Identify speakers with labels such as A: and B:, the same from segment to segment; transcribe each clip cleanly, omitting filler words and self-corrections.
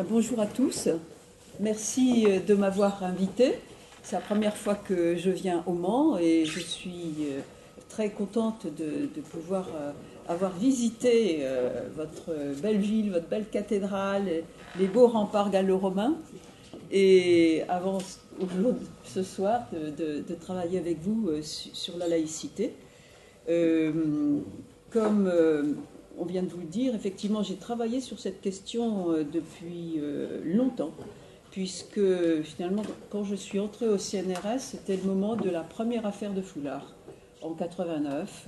A: Bonjour à tous. Merci de m'avoir invité. C'est la première fois que je viens au Mans et je suis très contente de pouvoir avoir visité votre belle ville, votre belle cathédrale, les beaux remparts gallo-romains. Et avant ce soir de travailler avec vous sur la laïcité. Comme on vient de vous le dire, effectivement, j'ai travaillé sur cette question depuis longtemps, puisque finalement, quand je suis entrée au CNRS, c'était le moment de la première affaire de Foulard, en 89,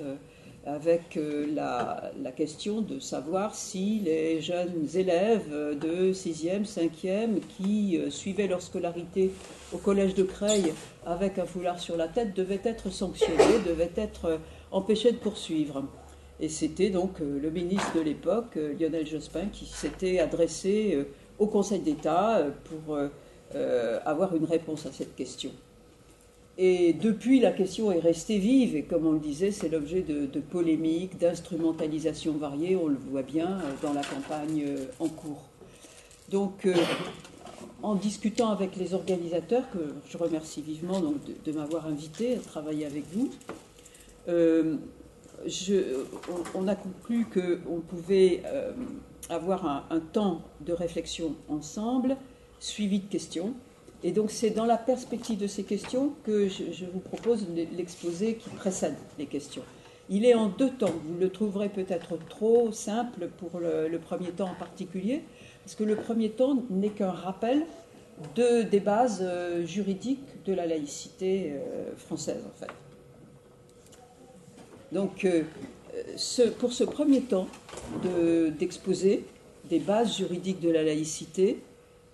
A: avec la question de savoir si les jeunes élèves de 6e, 5e, qui suivaient leur scolarité au collège de Creil avec un foulard sur la tête, devaient être sanctionnés, devaient être empêchés de poursuivre. Et c'était donc le ministre de l'époque, Lionel Jospin, qui s'était adressé au Conseil d'État pour avoir une réponse à cette question. Et depuis, la question est restée vive, et comme on le disait, c'est l'objet de polémiques, d'instrumentalisations variées, on le voit bien dans la campagne en cours. Donc, en discutant avec les organisateurs, que je remercie vivement donc, de m'avoir invité à travailler avec vous, on a conclu qu'on pouvait avoir un temps de réflexion ensemble, suivi de questions. Et donc c'est dans la perspective de ces questions que je vous propose l'exposé qui précède les questions. Il est en deux temps. Vous le trouverez peut-être trop simple pour le premier temps en particulier, parce que le premier temps n'est qu'un rappel des bases juridiques de la laïcité française, en fait. Donc, pour ce premier temps d'exposer des bases juridiques de la laïcité,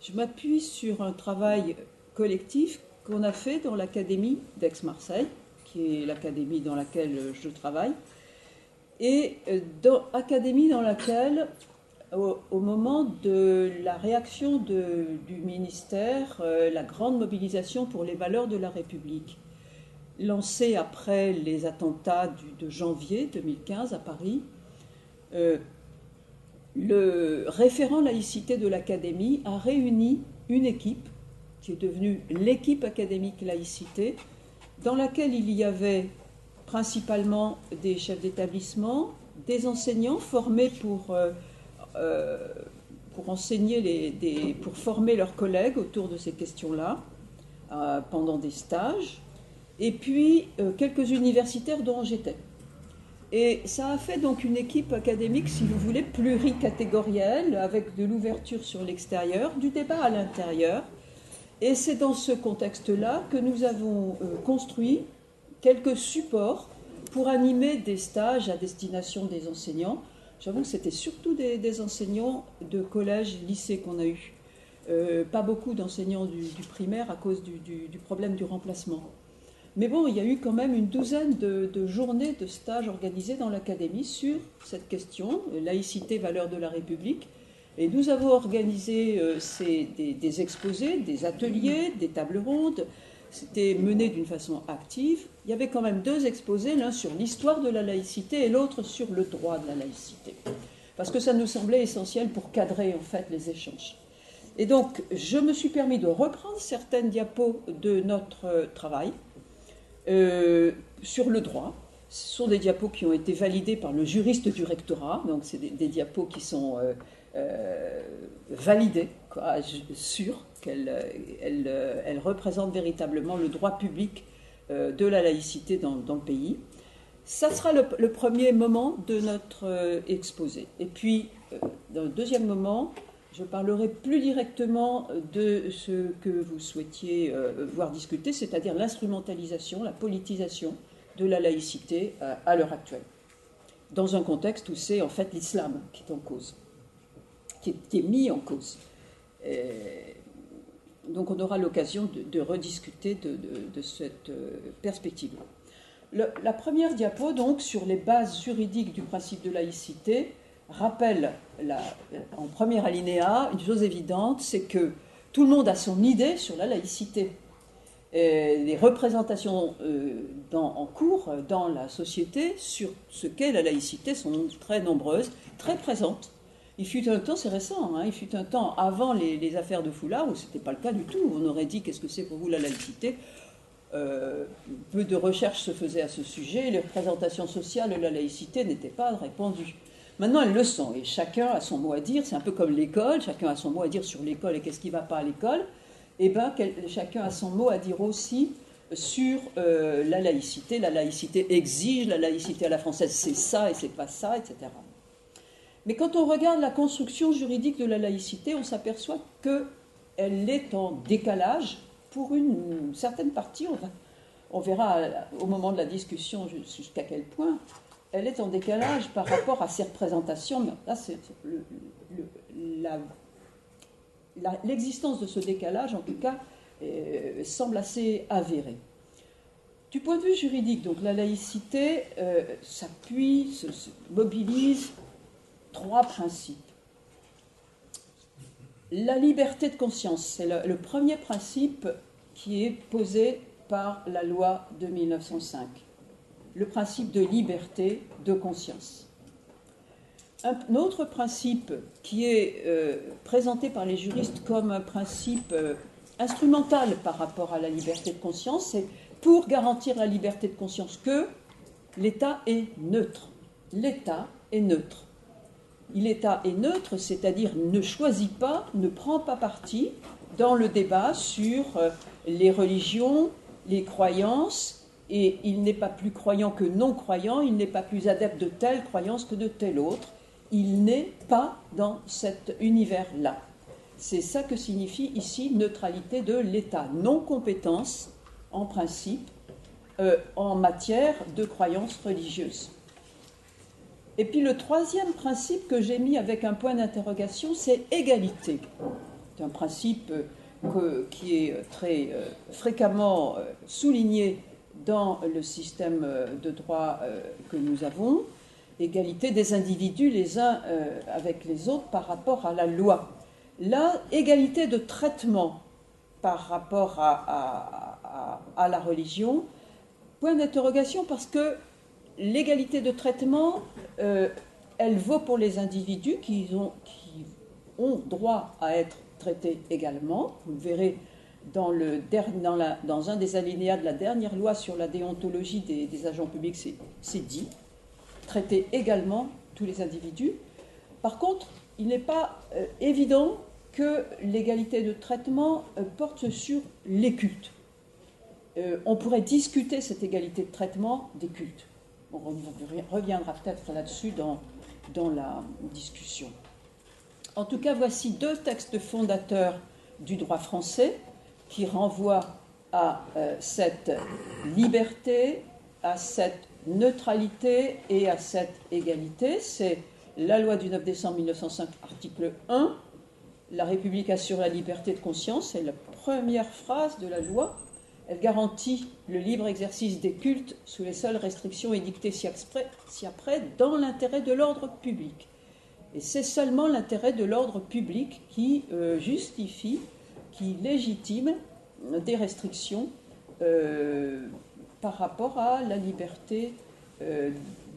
A: je m'appuie sur un travail collectif qu'on a fait dans l'Académie d'Aix-Marseille, qui est l'académie dans laquelle je travaille, et académie dans laquelle, au moment de la réaction du ministère, la grande mobilisation pour les valeurs de la République, lancée après les attentats de janvier 2015 à Paris, le référent laïcité de l'Académie a réuni une équipe qui est devenue l'équipe académique laïcité, dans laquelle il y avait principalement des chefs d'établissement, des enseignants formés pour enseigner, pour former leurs collègues autour de ces questions-là pendant des stages, et puis quelques universitaires dont j'étais. Et ça a fait donc une équipe académique, si vous voulez, pluricatégorielle, avec de l'ouverture sur l'extérieur, du débat à l'intérieur. Et c'est dans ce contexte-là que nous avons construit quelques supports pour animer des stages à destination des enseignants. J'avoue que c'était surtout des enseignants de collège, lycée qu'on a eu. Pas beaucoup d'enseignants du primaire à cause du problème du remplacement. Mais bon, il y a eu quand même une douzaine de journées de stages organisées dans l'Académie sur cette question, laïcité, valeurs de la République. Et nous avons organisé des exposés, des ateliers, des tables rondes. C'était mené d'une façon active. Il y avait quand même deux exposés, l'un sur l'histoire de la laïcité et l'autre sur le droit de la laïcité. Parce que ça nous semblait essentiel pour cadrer en fait les échanges. Et donc, je me suis permis de reprendre certaines diapos de notre travail sur le droit. Ce sont des diapos qui ont été validés par le juriste du rectorat, donc c'est des diapos qui sont validées, sûres qu'elles représentent véritablement le droit public de la laïcité dans le pays. Ça sera le premier moment de notre exposé. Et puis, dans le deuxième moment, je parlerai plus directement de ce que vous souhaitiez voir discuter, c'est-à-dire l'instrumentalisation, la politisation de la laïcité à l'heure actuelle, dans un contexte où c'est en fait l'islam qui est en cause, qui est mis en cause. Donc on aura l'occasion de rediscuter de cette perspective. La première diapo, donc, sur les bases juridiques du principe de laïcité, rappelle en premier alinéa une chose évidente, c'est que tout le monde a son idée sur la laïcité. Les représentations en cours dans la société sur ce qu'est la laïcité sont très nombreuses, très présentes. Il fut un temps, c'est récent, hein, il fut un temps avant les affaires de Foulard où ce n'était pas le cas du tout. On aurait dit qu'est-ce que c'est pour vous la laïcité. Peu de recherches se faisaient à ce sujet, les représentations sociales de la laïcité n'étaient pas répandues. Maintenant, elles le sont, et chacun a son mot à dire, c'est un peu comme l'école, chacun a son mot à dire sur l'école et qu'est-ce qui ne va pas à l'école, et bien chacun a son mot à dire aussi sur la laïcité. La laïcité exige, la laïcité à la française c'est ça et c'est pas ça, etc. Mais quand on regarde la construction juridique de la laïcité, on s'aperçoit qu'elle est en décalage pour une certaine partie. On verra au moment de la discussion jusqu'à quel point elle est en décalage par rapport à ses représentations. Mais là, l'existence de ce décalage, en tout cas, semble assez avérée. Du point de vue juridique, donc la laïcité s'appuie, se mobilise trois principes. La liberté de conscience, c'est le premier principe qui est posé par la loi de 1905. Le principe de liberté de conscience. Un autre principe qui est présenté par les juristes comme un principe instrumental par rapport à la liberté de conscience, c'est pour garantir la liberté de conscience que l'État est neutre. L'État est neutre. L'État est neutre, c'est-à-dire ne choisit pas, ne prend pas parti dans le débat sur les religions, les croyances, et il n'est pas plus croyant que non croyant, il n'est pas plus adepte de telle croyance que de telle autre. Il n'est pas dans cet univers-là. C'est ça que signifie ici neutralité de l'État, non-compétence en principe en matière de croyances religieuses. Et puis le troisième principe que j'ai mis avec un point d'interrogation, c'est égalité. C'est un principe qui est très fréquemment souligné dans le système de droit que nous avons. Égalité des individus les uns avec les autres par rapport à la loi. Là, égalité de traitement par rapport à la religion, point d'interrogation parce que l'égalité de traitement, elle vaut pour les individus qui ont droit à être traités également. Vous le verrez dans un des alinéas de la dernière loi sur la déontologie des agents publics, c'est dit. Traiter également tous les individus. Par contre, il n'est pas évident que l'égalité de traitement porte sur les cultes. On pourrait discuter cette égalité de traitement des cultes. On reviendra peut-être là-dessus dans la discussion. En tout cas, voici deux textes fondateurs du droit français qui renvoient à cette liberté, à cette neutralité et à cette égalité. C'est la loi du 9 décembre 1905, article 1. La République assure la liberté de conscience. C'est la première phrase de la loi. Elle garantit le libre exercice des cultes sous les seules restrictions édictées ci-après dans l'intérêt de l'ordre public. Et c'est seulement l'intérêt de l'ordre public qui justifie, qui légitime des restrictions par rapport à la liberté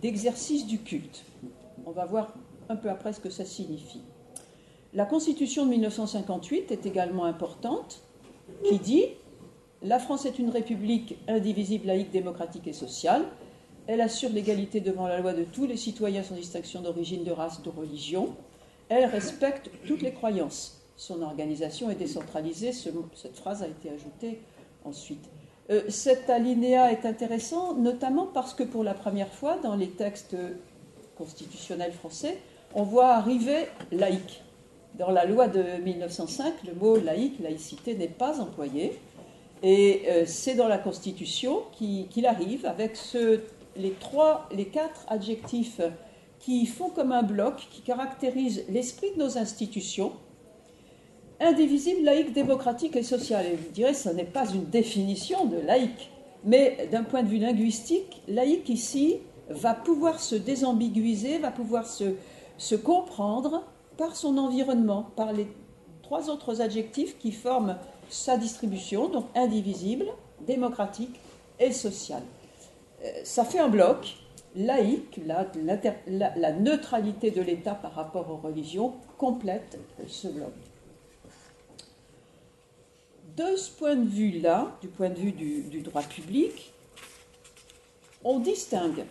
A: d'exercice du culte. On va voir un peu après ce que ça signifie. La Constitution de 1958 est également importante, qui dit « La France est une république indivisible, laïque, démocratique et sociale. Elle assure l'égalité devant la loi de tous les citoyens sans distinction d'origine, de race, de religion. Elle respecte toutes les croyances. Son organisation est décentralisée. » Cette phrase a été ajoutée ensuite. Cet alinéa est intéressant, notamment parce que pour la première fois, dans les textes constitutionnels français, on voit arriver laïque. Dans la loi de 1905, le mot laïque, laïcité, n'est pas employé. Et c'est dans la Constitution qu'il arrive avec les quatre adjectifs qui font comme un bloc, qui caractérisent l'esprit de nos institutions. Indivisible, laïque, démocratique et social. Et vous direz, ce n'est pas une définition de laïque, mais d'un point de vue linguistique, laïque ici va pouvoir se désambiguiser, va pouvoir se comprendre par son environnement, par les trois autres adjectifs qui forment sa distribution, donc indivisible, démocratique et social. Ça fait un bloc, laïque, la neutralité de l'État par rapport aux religions complète ce bloc. De ce point de vue-là, du point de vue du droit public, on distingue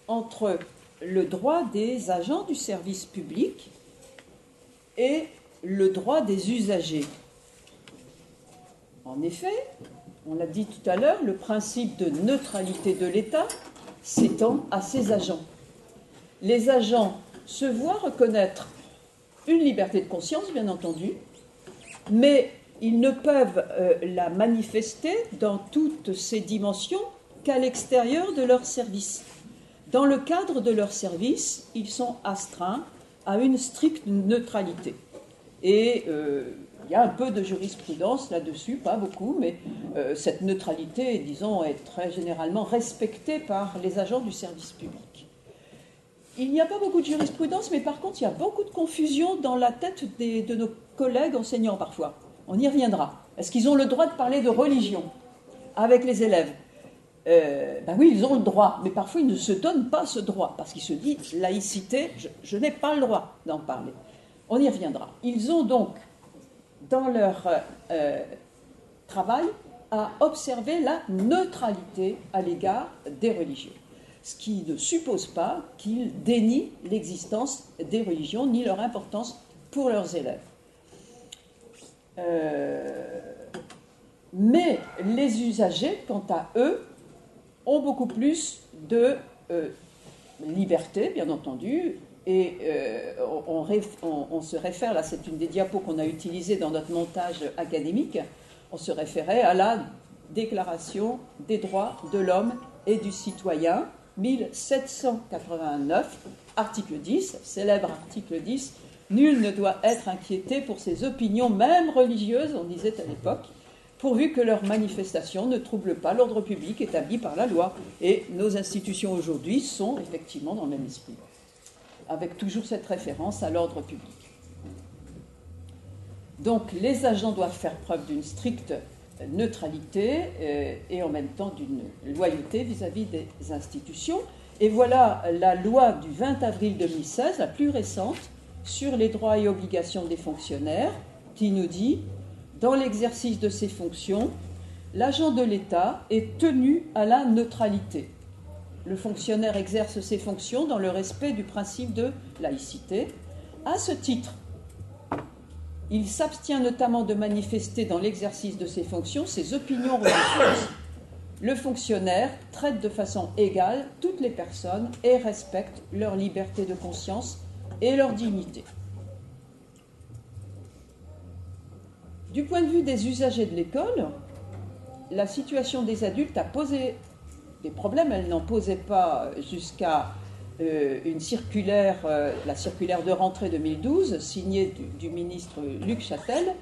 A: entre le droit des agents du service public et le droit des usagers. En effet, on l'a dit tout à l'heure, le principe de neutralité de l'État s'étend à ses agents. Les agents se voient reconnaître une liberté de conscience, bien entendu, mais ils ne peuvent la manifester dans toutes ses dimensions qu'à l'extérieur de leur service. Dans le cadre de leur service, ils sont astreints à une stricte neutralité. Et il y a un peu de jurisprudence là-dessus, pas beaucoup, mais cette neutralité, disons, est très généralement respectée par les agents du service public. Il n'y a pas beaucoup de jurisprudence, mais par contre, il y a beaucoup de confusion dans la tête de nos collègues enseignants parfois. On y reviendra. Est-ce qu'ils ont le droit de parler de religion avec les élèves ? Ben oui, ils ont le droit, mais parfois ils ne se donnent pas ce droit, parce qu'ils se disent, laïcité, je n'ai pas le droit d'en parler. On y reviendra. Ils ont donc, dans leur travail, à observer la neutralité à l'égard des religions, ce qui ne suppose pas qu'ils dénient l'existence des religions ni leur importance pour leurs élèves. Mais les usagers, quant à eux, ont beaucoup plus de liberté, bien entendu, et on se réfère, là c'est une des diapos qu'on a utilisées dans notre montage académique, on se référait à la Déclaration des droits de l'homme et du citoyen, 1789, article 10, célèbre article 10, nul ne doit être inquiété pour ses opinions, même religieuses, on disait à l'époque, pourvu que leurs manifestations ne troublent pas l'ordre public établi par la loi. Et nos institutions aujourd'hui sont effectivement dans le même esprit, avec toujours cette référence à l'ordre public. Donc les agents doivent faire preuve d'une stricte neutralité et en même temps d'une loyauté vis-à-vis des institutions. Et voilà la loi du 20 avril 2016, la plus récente, sur les droits et obligations des fonctionnaires, qui nous dit « Dans l'exercice de ses fonctions, l'agent de l'État est tenu à la neutralité. Le fonctionnaire exerce ses fonctions dans le respect du principe de laïcité. À ce titre, il s'abstient notamment de manifester dans l'exercice de ses fonctions ses opinions religieuses. Le fonctionnaire traite de façon égale toutes les personnes et respecte leur liberté de conscience et leur dignité. » Du point de vue des usagers de l'école, la situation des adultes a posé des problèmes. Elle n'en posait pas jusqu'à une circulaire, la circulaire de rentrée 2012, signée du ministre Luc Châtel,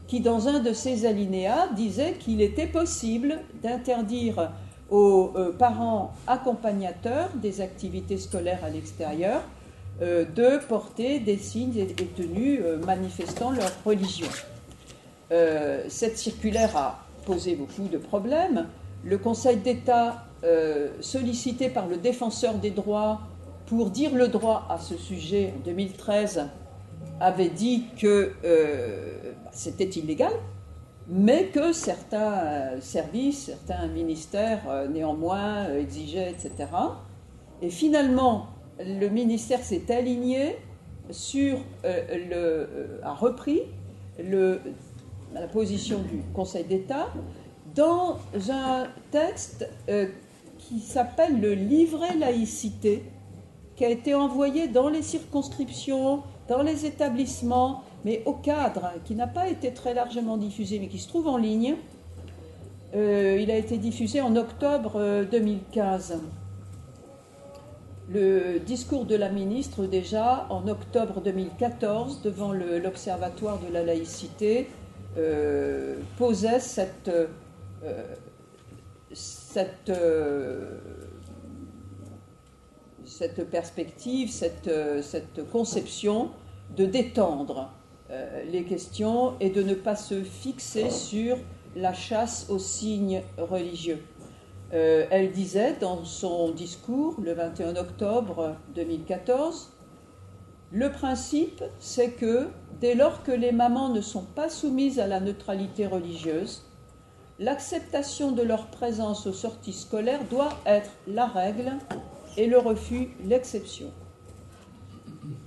A: qui, dans un de ses alinéas, disait qu'il était possible d'interdire aux parents accompagnateurs des activités scolaires à l'extérieur de porter des signes et tenues manifestant leur religion. Cette circulaire a posé beaucoup de problèmes. Le Conseil d'État, sollicité par le défenseur des droits pour dire le droit à ce sujet en 2013, avait dit que c'était illégal, mais que certains services, certains ministères néanmoins exigeaient, etc. Et finalement, le ministère s'est aligné sur, a repris la position du Conseil d'État dans un texte qui s'appelle le livret laïcité, qui a été envoyé dans les circonscriptions, dans les établissements, mais au cadre, qui n'a pas été très largement diffusé, mais qui se trouve en ligne. Il a été diffusé en octobre 2015. Le discours de la ministre, déjà, en octobre 2014, devant l'Observatoire de la laïcité, posait cette perspective, cette conception de détendre les questions et de ne pas se fixer sur la chasse aux signes religieux. Elle disait dans son discours le 21 octobre 2014, « Le principe, c'est que dès lors que les mamans ne sont pas soumises à la neutralité religieuse, l'acceptation de leur présence aux sorties scolaires doit être la règle et le refus l'exception.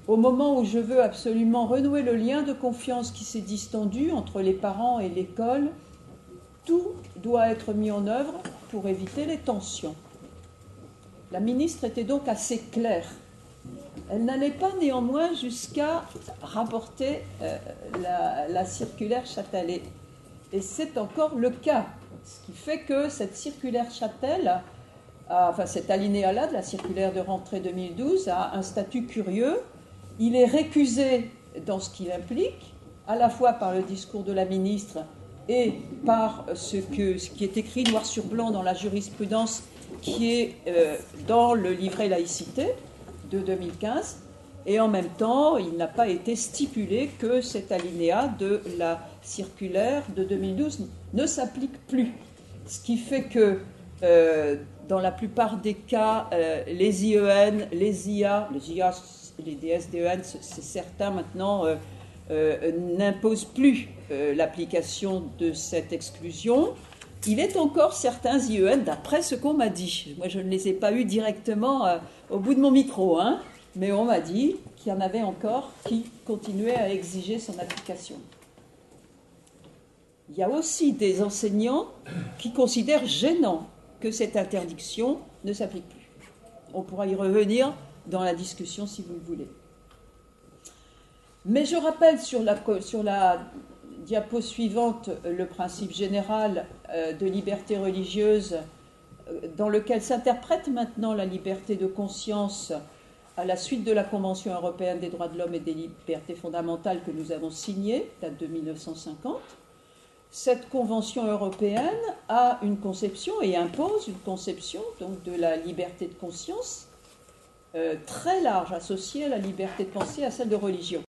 A: Au moment où je veux absolument renouer le lien de confiance qui s'est distendu entre les parents et l'école, tout doit être mis en œuvre pour éviter les tensions. » La ministre était donc assez claire. Elle n'allait pas néanmoins jusqu'à rapporter la circulaire Châtelet. Et c'est encore le cas. Ce qui fait que cette circulaire Châtel, enfin cet alinéa-là de la circulaire de rentrée 2012, a un statut curieux. Il est récusé dans ce qu'il implique, à la fois par le discours de la ministre et par ce qui est écrit noir sur blanc dans la jurisprudence qui est dans le livret laïcité de 2015, et en même temps, il n'a pas été stipulé que cet alinéa de la circulaire de 2012 ne s'applique plus. Ce qui fait que, dans la plupart des cas, les IEN, les IA, les DSDEN, c'est certain maintenant, n'imposent plus l'application de cette exclusion. Il est encore certains IEN, d'après ce qu'on m'a dit. Moi, je ne les ai pas eus directement au bout de mon micro, hein, mais on m'a dit qu'il y en avait encore qui continuaient à exiger son application. Il y a aussi des enseignants qui considèrent gênant que cette interdiction ne s'applique plus. On pourra y revenir dans la discussion si vous le voulez. Mais je rappelle sur la diapo suivante le principe général de liberté religieuse dans lequel s'interprète maintenant la liberté de conscience à la suite de la Convention européenne des droits de l'homme et des libertés fondamentales que nous avons signée, date de 1950. Cette Convention européenne a une conception et impose une conception donc, de la liberté de conscience très large, associée à la liberté de pensée et à celle de religion.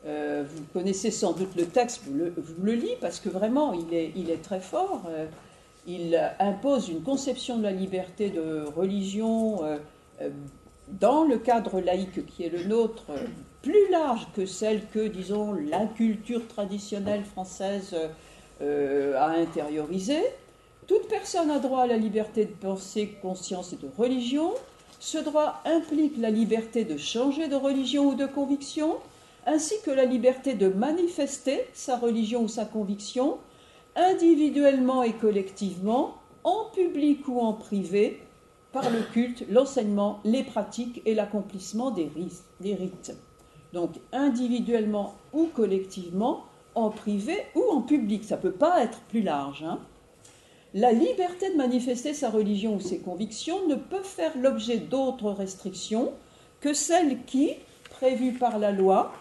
A: Vous connaissez sans doute le texte, vous le lisez parce que vraiment il est très fort. Il impose une conception de la liberté de religion dans le cadre laïque qui est le nôtre, plus large que celle que, disons, la culture traditionnelle française a intériorisée. Toute personne a droit à la liberté de pensée, conscience et de religion. Ce droit implique la liberté de changer de religion ou de conviction, ainsi que la liberté de manifester sa religion ou sa conviction, individuellement et collectivement, en public ou en privé, par le culte, l'enseignement, les pratiques et l'accomplissement des rites. Donc individuellement ou collectivement, en privé ou en public. Ça ne peut pas être plus large. Hein. La liberté de manifester sa religion ou ses convictions ne peut faire l'objet d'autres restrictions que celles qui, prévues par la loi,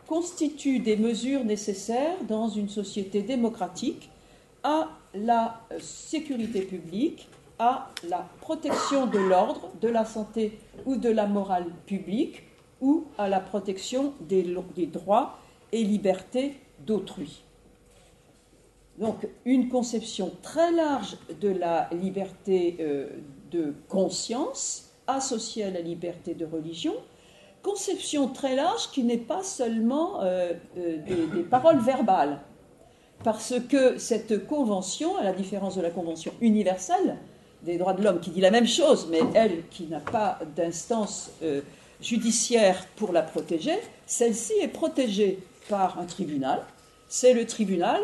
A: constituent des mesures nécessaires dans une société démocratique à la sécurité publique, à la protection de l'ordre, de la santé ou de la morale publique, ou à la protection des droits et libertés d'autrui. Donc, une conception très large de la liberté de conscience associée à la liberté de religion, conception très large qui n'est pas seulement des paroles verbales, parce que cette convention, à la différence de la Convention universelle des droits de l'homme qui dit la même chose, mais elle qui n'a pas d'instance judiciaire pour la protéger, celle-ci est protégée par un tribunal, c'est le tribunal,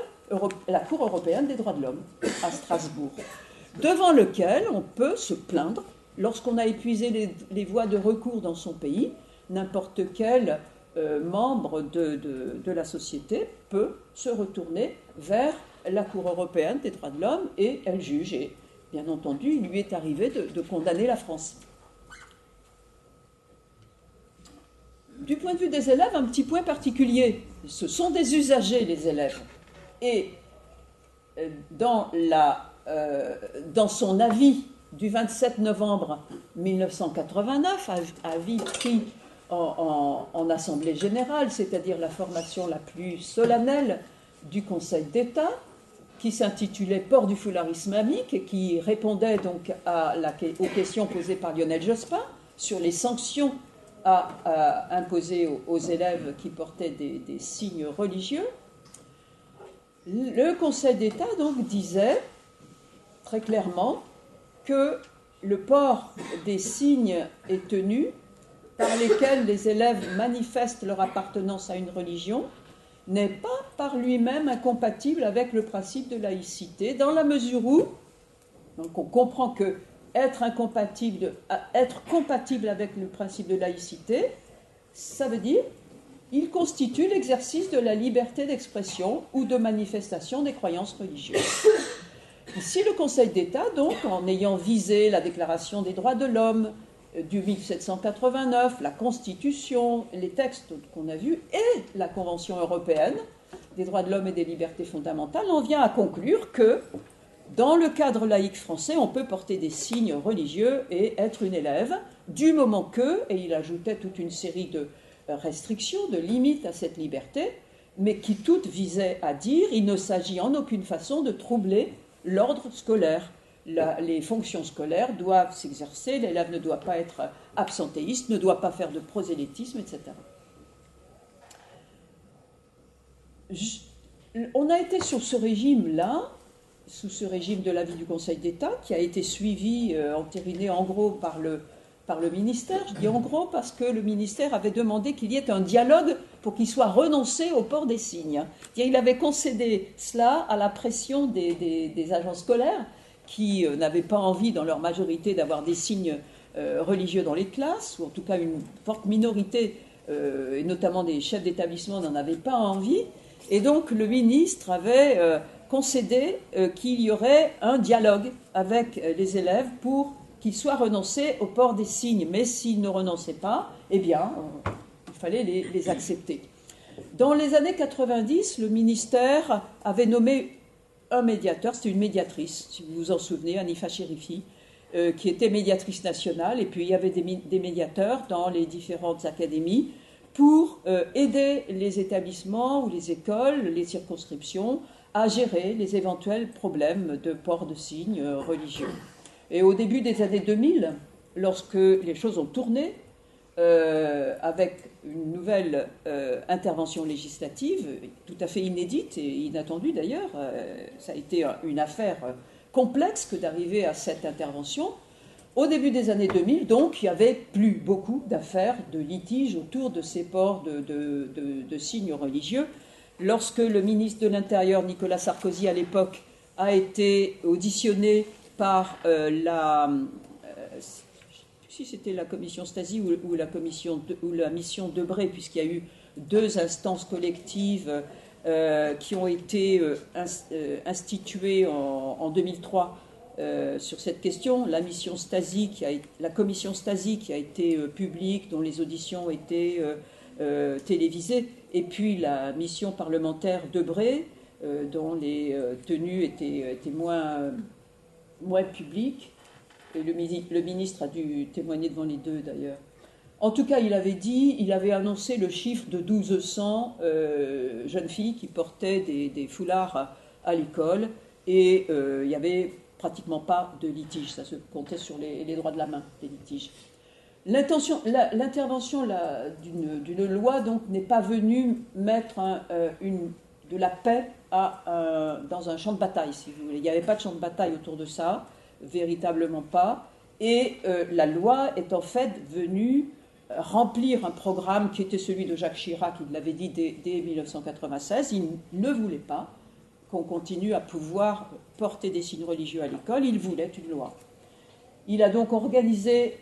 A: la Cour européenne des droits de l'homme à Strasbourg, devant lequel on peut se plaindre lorsqu'on a épuisé les voies de recours dans son pays. N'importe quel membre de la société peut se retourner vers la Cour européenne des droits de l'homme et elle juge. Et bien entendu, il lui est arrivé de condamner la France. Du point de vue des élèves, un petit point particulier. Ce sont des usagers, les élèves. Et dans son avis du 27 novembre 1989, avis pris en Assemblée générale, c'est-à-dire la formation la plus solennelle du Conseil d'État, qui s'intitulait « Port du foulard islamique » et qui répondait donc aux questions posées par Lionel Jospin sur les sanctions à imposer aux élèves qui portaient des signes religieux. Le Conseil d'État donc disait très clairement que le port des signes et tenues par lesquels les élèves manifestent leur appartenance à une religion n'est pas par lui-même incompatible avec le principe de laïcité, dans la mesure où donc on comprend que être compatible avec le principe de laïcité, ça veut dire il constitue l'exercice de la liberté d'expression ou de manifestation des croyances religieuses. Ici, le Conseil d'État, donc, en ayant visé la Déclaration des droits de l'homme du 1789, la Constitution, les textes qu'on a vus, et la Convention européenne des droits de l'homme et des libertés fondamentales, en vient à conclure que, dans le cadre laïque français, on peut porter des signes religieux et être une élève, du moment que, et il ajoutait toute une série de restrictions, de limites à cette liberté, mais qui toutes visaient à dire il ne s'agit en aucune façon de troubler l'ordre scolaire. Les fonctions scolaires doivent s'exercer, l'élève ne doit pas être absentéiste, ne doit pas faire de prosélytisme, etc. On a été sur ce régime-là, sous ce régime de l'avis du Conseil d'État, qui a été suivi, entériné en gros par le ministère. Je dis en gros parce que le ministère avait demandé qu'il y ait un dialogue pour qu'il soit renoncé au port des signes. Il avait concédé cela à la pression des agents scolaires qui n'avaient pas envie, dans leur majorité, d'avoir des signes religieux dans les classes, ou en tout cas une forte minorité, et notamment des chefs d'établissement, n'en avaient pas envie. Et donc le ministre avait concédé qu'il y aurait un dialogue avec les élèves pour qu'ils soient renoncés au port des signes. Mais s'ils ne renonçaient pas, eh bien, il fallait les accepter. Dans les années 90, le ministère avait nommé un médiateur, c'était une médiatrice, si vous vous en souvenez, Hanifa Cherifi, qui était médiatrice nationale, et puis il y avait des médiateurs dans les différentes académies pour aider les établissements ou les écoles, les circonscriptions, à gérer les éventuels problèmes de port de signes religieux. Et au début des années 2000, lorsque les choses ont tourné, avec une nouvelle intervention législative, tout à fait inédite et inattendue d'ailleurs, ça a été une affaire complexe que d'arriver à cette intervention. Au début des années 2000, donc, il n'y avait plus beaucoup d'affaires, de litiges autour de ces ports de signes religieux. Lorsque le ministre de l'Intérieur, Nicolas Sarkozy, à l'époque, a été auditionné par si c'était la commission Stasi ou la mission Debré, puisqu'il y a eu deux instances collectives qui ont été instituées en 2003 sur cette question. La mission Stasi, la commission Stasi qui a été publique, dont les auditions ont été télévisées, et puis la mission parlementaire Debré, dont les tenues étaient moins publiques. Et le ministre a dû témoigner devant les deux d'ailleurs. En tout cas, il avait annoncé le chiffre de 1200 jeunes filles qui portaient des foulards à l'école, et il n'y avait pratiquement pas de litige. Ça se comptait sur les droits de la main, des litiges. L'intervention d'une loi donc n'est pas venue mettre de la paix dans un champ de bataille, si vous voulez. Il n'y avait pas de champ de bataille autour de ça, véritablement pas. Et la loi est en fait venue remplir un programme qui était celui de Jacques Chirac, il l'avait dit dès 1996. Il ne voulait pas qu'on continue à pouvoir porter des signes religieux à l'école, il voulait une loi. Il a donc organisé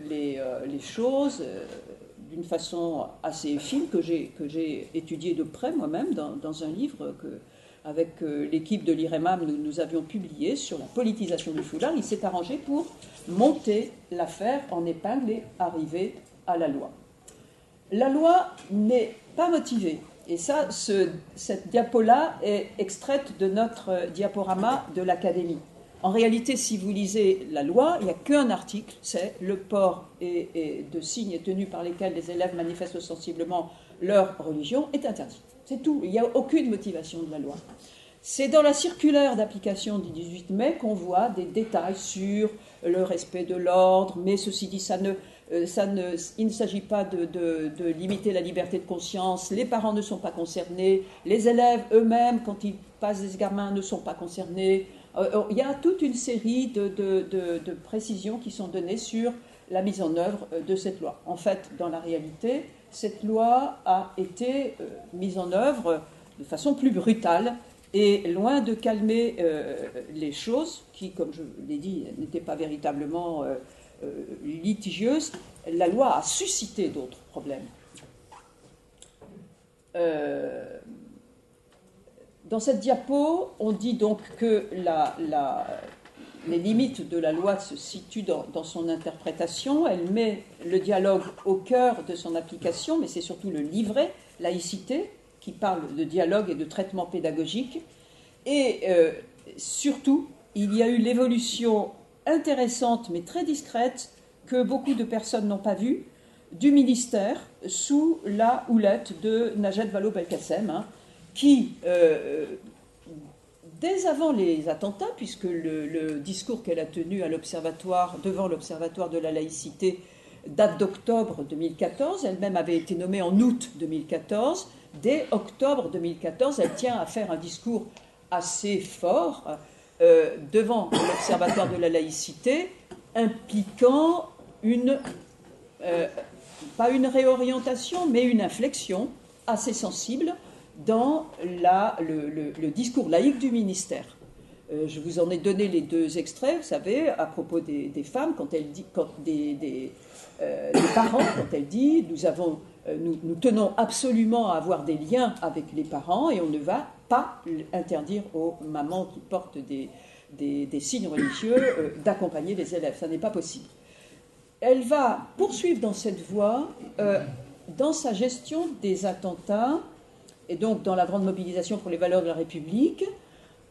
A: les choses d'une façon assez fine que j'ai étudié de près moi-même dans un livre avec l'équipe de l'IREMAM nous avions publié sur la politisation du foulard. Il s'est arrangé pour monter l'affaire en épingle et arriver à la loi. La loi n'est pas motivée. Et ça, cette diapo-là est extraite de notre diaporama de l'Académie. En réalité, si vous lisez la loi, il n'y a qu'un article, c'est le port de signes et tenues par lesquels les élèves manifestent ostensiblement leur religion est interdit. C'est tout, il n'y a aucune motivation de la loi. C'est dans la circulaire d'application du 18 mai qu'on voit des détails sur le respect de l'ordre, mais ceci dit, il ne s'agit pas de limiter la liberté de conscience, les parents ne sont pas concernés, les élèves eux-mêmes, quand ils passent des examens, ne sont pas concernés. Il y a toute une série de précisions qui sont données sur la mise en œuvre de cette loi. En fait, dans la réalité, cette loi a été mise en œuvre de façon plus brutale et loin de calmer les choses qui, comme je l'ai dit, n'étaient pas véritablement litigieuses, la loi a suscité d'autres problèmes. Dans cette diapo, on dit donc que les limites de la loi se situent dans son interprétation. Elle met le dialogue au cœur de son application, mais c'est surtout le livret, laïcité, qui parle de dialogue et de traitement pédagogique. Et surtout, il y a eu l'évolution intéressante, mais très discrète, que beaucoup de personnes n'ont pas vue, du ministère sous la houlette de Najat Vallaud-Belkacem, qui, dès avant les attentats, puisque le discours qu'elle a tenu à l'observatoire, devant l'Observatoire de la laïcité, date d'octobre 2014, elle-même avait été nommée en août 2014, dès octobre 2014, elle tient à faire un discours assez fort devant l'Observatoire de la laïcité, impliquant pas une réorientation, mais une inflexion assez sensible dans le discours laïque du ministère. Je vous en ai donné les deux extraits, vous savez, à propos des femmes, quand elle dit, des parents, quand elle dit nous tenons absolument à avoir des liens avec les parents et on ne va pas interdire aux mamans qui portent des signes religieux d'accompagner les élèves. Ça n'est pas possible. Elle va poursuivre dans cette voie dans sa gestion des attentats et donc dans la grande mobilisation pour les valeurs de la République,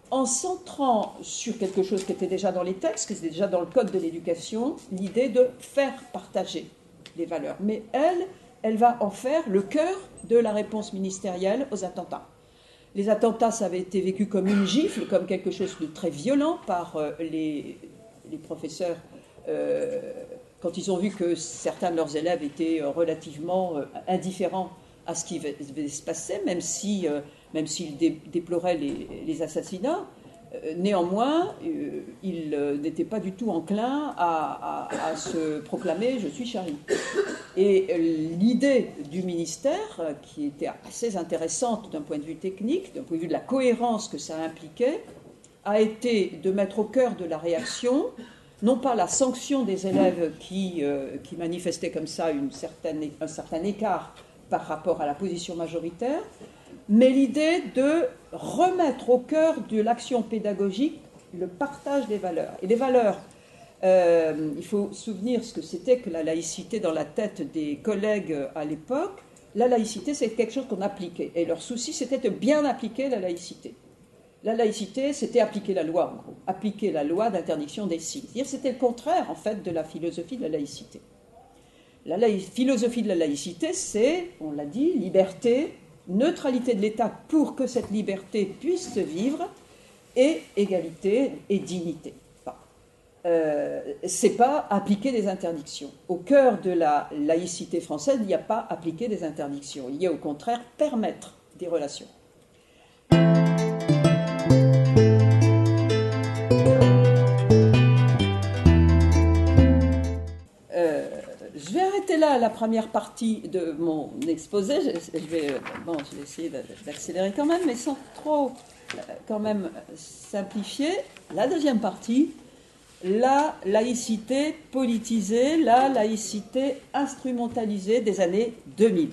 A: en centrant sur quelque chose qui était déjà dans les textes, qui était déjà dans le Code de l'éducation, l'idée de faire partager les valeurs. Mais elle va en faire le cœur de la réponse ministérielle aux attentats. Les attentats, ça avait été vécu comme une gifle, comme quelque chose de très violent par les professeurs quand ils ont vu que certains de leurs élèves étaient relativement indifférents à ce qui devait se passer, même s'ils déploraient les assassinats. Néanmoins, ils n'étaient pas du tout enclins à se proclamer « je suis Charlie ». Et l'idée du ministère, qui était assez intéressante d'un point de vue technique, d'un point de vue de la cohérence que ça impliquait, a été de mettre au cœur de la réaction non pas la sanction des élèves qui manifestaient comme ça un certain écart par rapport à la position majoritaire, mais l'idée de remettre au cœur de l'action pédagogique le partage des valeurs. Et les valeurs, il faut se souvenir ce que c'était que la laïcité dans la tête des collègues à l'époque. La laïcité, c'est quelque chose qu'on appliquait. Et leur souci, c'était de bien appliquer la laïcité. La laïcité, c'était appliquer la loi, en gros. Appliquer la loi d'interdiction des signes. C'est-à-dire c'était le contraire, en fait, de la philosophie de la laïcité. La philosophie de la laïcité, c'est, on l'a dit, liberté, neutralité de l'État pour que cette liberté puisse se vivre, et égalité et dignité. C'est pas appliquer des interdictions. Au cœur de la laïcité française, il n'y a pas appliquer des interdictions. Il y a au contraire permettre des relations. Je vais arrêter là la première partie de mon exposé. Je vais essayer d'accélérer quand même, mais sans trop quand même simplifier. La deuxième partie, la laïcité politisée, la laïcité instrumentalisée des années 2000.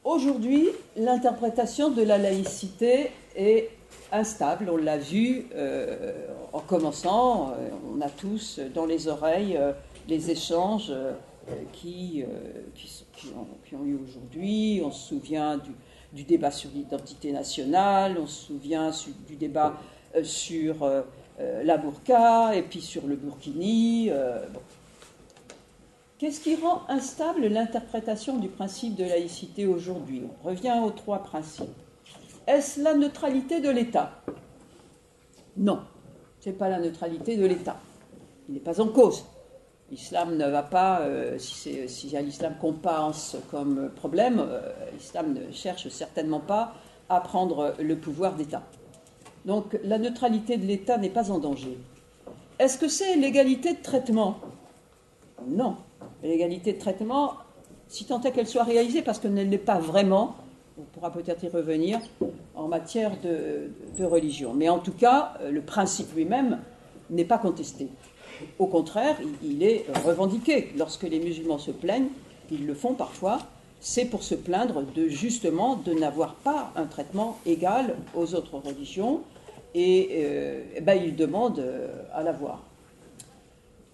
A: Aujourd'hui, l'interprétation de la laïcité est instable, on l'a vu en commençant, on a tous dans les oreilles les échanges qui ont eu aujourd'hui. On se souvient du débat sur l'identité nationale, on se souvient du débat sur la burqa et puis sur le burkini. Bon. Qu'est-ce qui rend instable l'interprétation du principe de laïcité aujourd'hui? On revient aux trois principes. Est-ce la neutralité de l'État? Non, ce n'est pas la neutralité de l'État. Il n'est pas en cause. L'islam ne va pas, si l'islam qu'on pense comme problème, l'islam ne cherche certainement pas à prendre le pouvoir d'État. Donc la neutralité de l'État n'est pas en danger. Est-ce que c'est l'égalité de traitement? Non. L'égalité de traitement, si tant est qu'elle soit réalisée, parce qu'elle ne l'est pas vraiment, on pourra peut-être y revenir, en matière de religion. Mais en tout cas, le principe lui-même n'est pas contesté. Au contraire, il est revendiqué. Lorsque les musulmans se plaignent, ils le font parfois, c'est pour se plaindre justement de n'avoir pas un traitement égal aux autres religions, et ils demandent à l'avoir.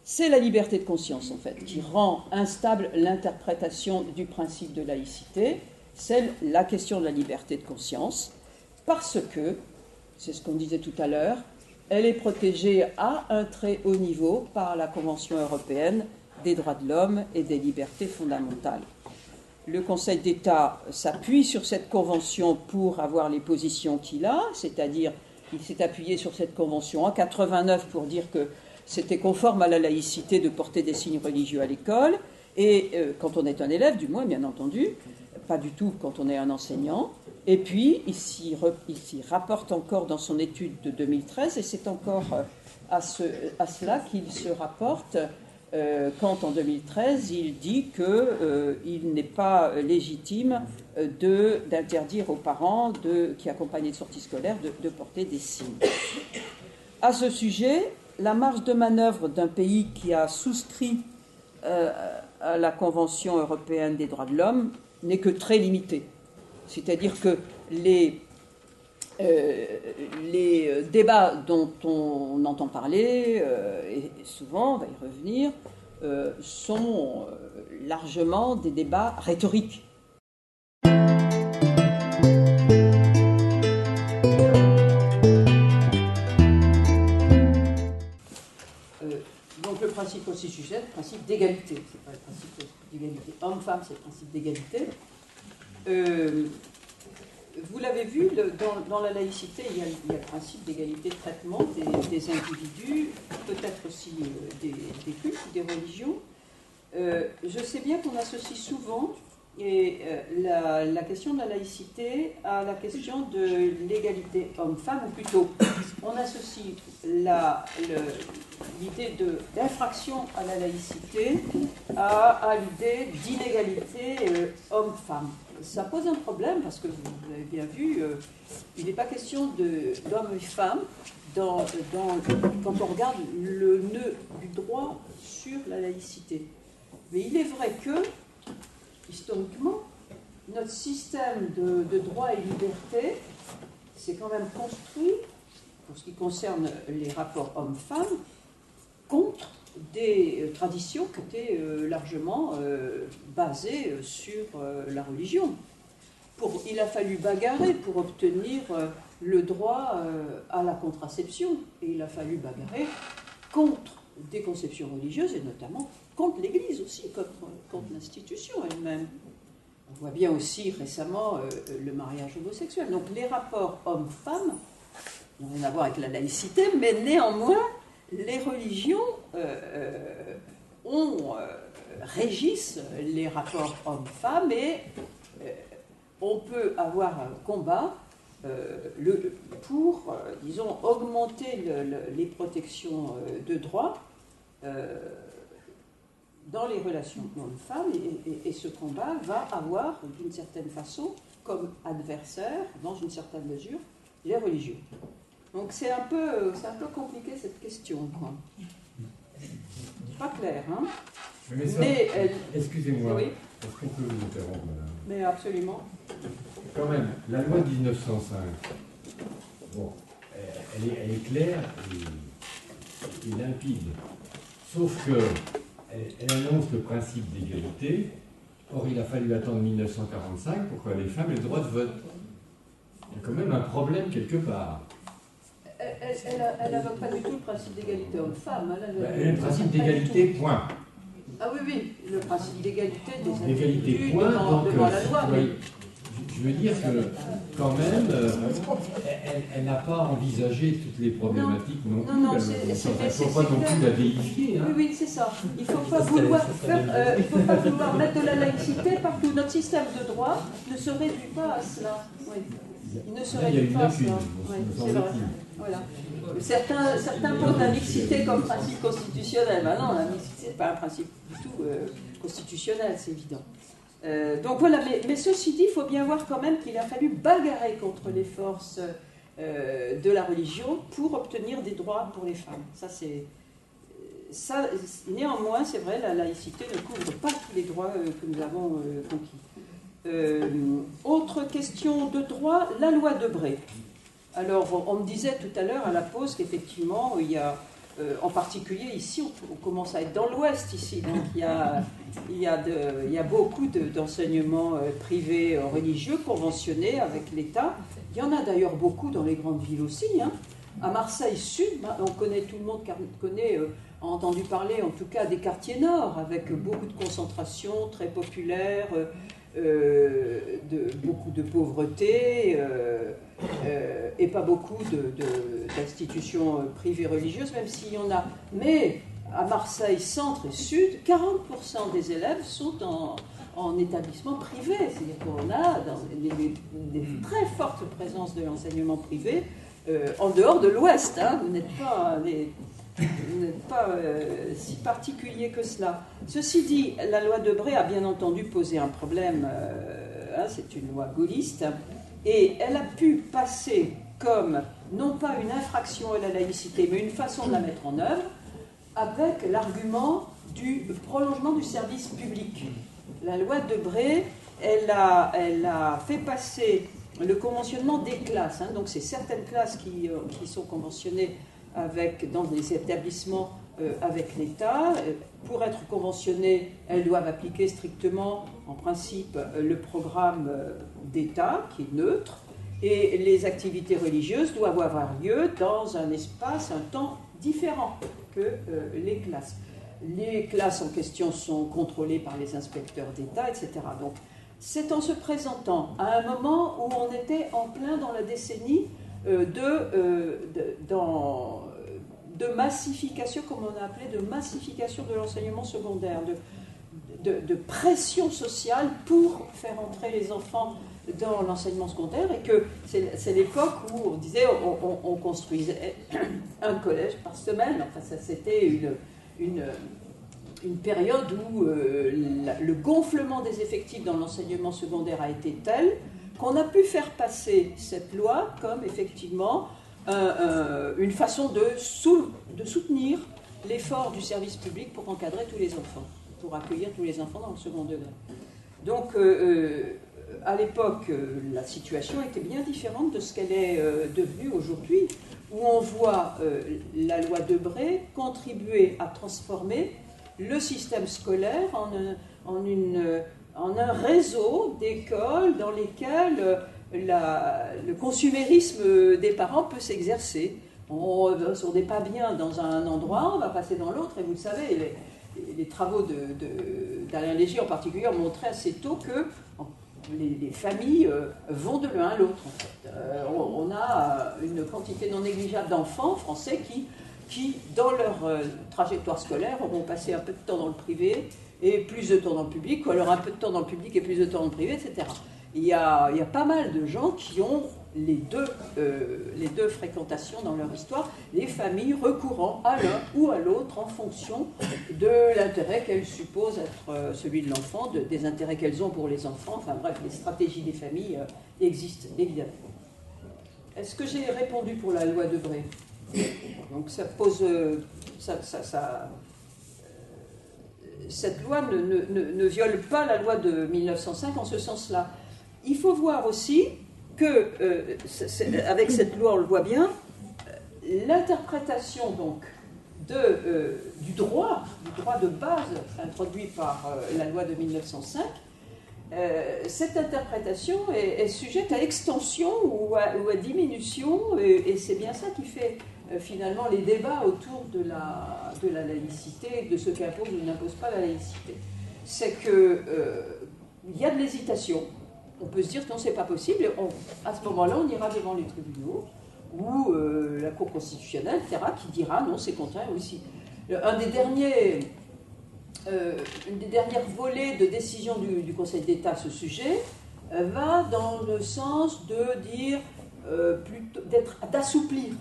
A: C'est la liberté de conscience, en fait, qui rend instable l'interprétation du principe de laïcité. C'est la question de la liberté de conscience, parce que, c'est ce qu'on disait tout à l'heure, elle est protégée à un très haut niveau par la Convention européenne des droits de l'homme et des libertés fondamentales. Le Conseil d'État s'appuie sur cette convention pour avoir les positions qu'il a, c'est-à-dire qu'il s'est appuyé sur cette convention en 1989 pour dire que c'était conforme à la laïcité de porter des signes religieux à l'école, et quand on est un élève, du moins bien entendu, pas du tout quand on est un enseignant. Et puis, il s'y rapporte encore dans son étude de 2013, et c'est encore à cela qu'il se rapporte quand, en 2013, il dit qu'il n'est pas légitime d'interdire aux parents qui accompagnent les sorties scolaires de porter des signes. À ce sujet, la marge de manœuvre d'un pays qui a souscrit à la Convention européenne des droits de l'homme n'est que très limitée. C'est-à-dire que les débats dont on entend parler, et souvent, on va y revenir, sont largement des débats rhétoriques. Donc le principe aussi sujet, le principe d'égalité. C'est pas le principe d'égalité homme-femme, c'est le principe d'égalité. Vous l'avez vu, dans la laïcité, il y a le principe d'égalité de traitement des individus, peut-être aussi des cultes, des religions. Je sais bien qu'on associe souvent la question de la laïcité à la question de l'égalité homme-femme, ou plutôt, on associe l'idée d'infraction à la laïcité à l'idée d'inégalité homme-femme. Ça pose un problème parce que vous avez bien vu, il n'est pas question d'hommes et femmes quand on regarde le nœud du droit sur la laïcité. Mais il est vrai que, historiquement, notre système de droits et libertés s'est quand même construit, pour ce qui concerne les rapports hommes-femmes, contre des traditions qui étaient largement basées sur la religion. Il a fallu bagarrer pour obtenir le droit à la contraception, et il a fallu bagarrer contre des conceptions religieuses, et notamment contre l'Église aussi, contre l'institution elle-même. On voit bien aussi récemment le mariage homosexuel. Donc les rapports hommes-femmes n'ont rien à voir avec la laïcité, mais néanmoins, les religions régissent les rapports hommes-femmes, et on peut avoir un combat pour, disons, augmenter les protections de droits dans les relations hommes-femmes, et ce combat va avoir, d'une certaine façon, comme adversaire, dans une certaine mesure, les religions. Donc c'est un peu compliqué cette question, quoi. Pas clair, hein?
B: Mais excusez-moi,
A: oui.
B: est-ce qu'on peut vous interrompre, madame?
A: Mais absolument.
B: Quand même, la loi de 1905, bon, elle est claire et limpide, sauf que elle annonce le principe d'égalité. Or, il a fallu attendre 1945 pour que les femmes aient le droit de vote. Il y a quand même un problème quelque part.
A: Elle n'invoque pas du tout le principe d'égalité homme-femme.
B: Elle a le principe d'égalité, point.
A: Ah oui, le principe d'égalité des
B: L'égalité,
A: individus
B: point,
A: devant la loi.
B: Je Je veux dire que, quand même, elle n'a pas envisagé toutes les problématiques non plus.
A: Non,
B: Il ne faut pas non plus la déifier. Hein.
A: Oui, c'est ça. Il ne faut pas vouloir mettre de la laïcité partout. Notre système de droit ne se réduit pas à cela. Oui. Il ne se réduit pas à cela. Oui, c'est vrai. Voilà. Certains parlent de la mixité comme principe constitutionnel. Ben non, la mixité, ce n'est pas un principe du tout constitutionnel, c'est évident. Donc voilà, mais ceci dit, il faut bien voir quand même qu'il a fallu bagarrer contre les forces de la religion pour obtenir des droits pour les femmes. Néanmoins, c'est vrai, la laïcité ne couvre pas tous les droits que nous avons conquis. Autre question de droit, la loi Debré. Alors, on me disait tout à l'heure à la pause qu'effectivement, il y a, en particulier ici, on commence à être dans l'Ouest ici, donc il y a beaucoup d'enseignements privés religieux conventionnés avec l'État. Il y en a d'ailleurs beaucoup dans les grandes villes aussi. Hein. À Marseille Sud, on connaît, tout le monde connaît, a entendu parler en tout cas des quartiers nord, avec beaucoup de concentration, très populaire, beaucoup de pauvreté et pas beaucoup d'institutions privées religieuses, même s'il y en a. Mais à Marseille Centre et Sud, 40% des élèves sont en établissement privé. C'est-à-dire qu'on a des très fortes présences de l'enseignement privé en dehors de l'Ouest. Hein. Vous n'êtes pas si particulier que cela. Ceci dit, la loi Debré a bien entendu posé un problème. C'est une loi gaulliste. Et elle a pu passer comme, non pas une infraction à la laïcité, mais une façon de la mettre en œuvre, avec l'argument du prolongement du service public. La loi Debré, elle a fait passer le conventionnement des classes. Hein, donc c'est certaines classes qui sont conventionnées dans des établissements avec l'État. Pour être conventionnées, elles doivent appliquer strictement, en principe, le programme d'État, qui est neutre, et les activités religieuses doivent avoir lieu dans un espace, un temps différent que les classes. Les classes en question sont contrôlées par les inspecteurs d'État, etc. Donc, c'est en se présentant à un moment où on était en plein dans la décennie de massification, comme on a appelé, de massification de l'enseignement secondaire, de pression sociale pour faire entrer les enfants dans l'enseignement secondaire, et que c'est l'époque où on disait on construisait un collège par semaine. Enfin, ça c'était une période où le gonflement des effectifs dans l'enseignement secondaire a été tel qu'on a pu faire passer cette loi comme effectivement une façon de soutenir l'effort du service public pour encadrer tous les enfants, pour accueillir tous les enfants dans le second degré. Donc, à l'époque, la situation était bien différente de ce qu'elle est devenue aujourd'hui, où on voit la loi Debré contribuer à transformer le système scolaire en un réseau d'écoles dans lesquelles le consumérisme des parents peut s'exercer. On n'est pas bien dans un endroit, on va passer dans l'autre, et vous le savez, les travaux d'Alain Léger en particulier ont montré assez tôt que les familles vont de l'un à l'autre. En fait. On a une quantité non négligeable d'enfants français qui, dans leur trajectoire scolaire, auront passé un peu de temps dans le privé et plus de temps dans le public, ou alors un peu de temps dans le public et plus de temps dans le privé, etc. Il y a pas mal de gens qui ont les deux fréquentations dans leur histoire, les familles recourant à l'un ou à l'autre en fonction de l'intérêt qu'elles supposent être celui de l'enfant, des intérêts qu'elles ont pour les enfants. Enfin bref, les stratégies des familles existent, évidemment. Est-ce que j'ai répondu pour la loi Debré ? Donc ça pose... cette loi ne viole pas la loi de 1905 en ce sens-là. Il faut voir aussi que, avec cette loi, on le voit bien, l'interprétation donc du droit de base introduit par la loi de 1905, cette interprétation est sujette à extension ou à diminution, et c'est bien ça qui fait finalement les débats autour de la laïcité, de ce qu'impose ou n'impose pas la laïcité. C'est qu'il y a de l'hésitation. on peut se dire que non, c'est pas possible, et à ce moment-là, on ira devant les tribunaux, ou la Cour constitutionnelle, etc., qui dira non, c'est contraire aussi. Une des dernières volées de décision du Conseil d'État à ce sujet va dans le sens de dire, d'assouplir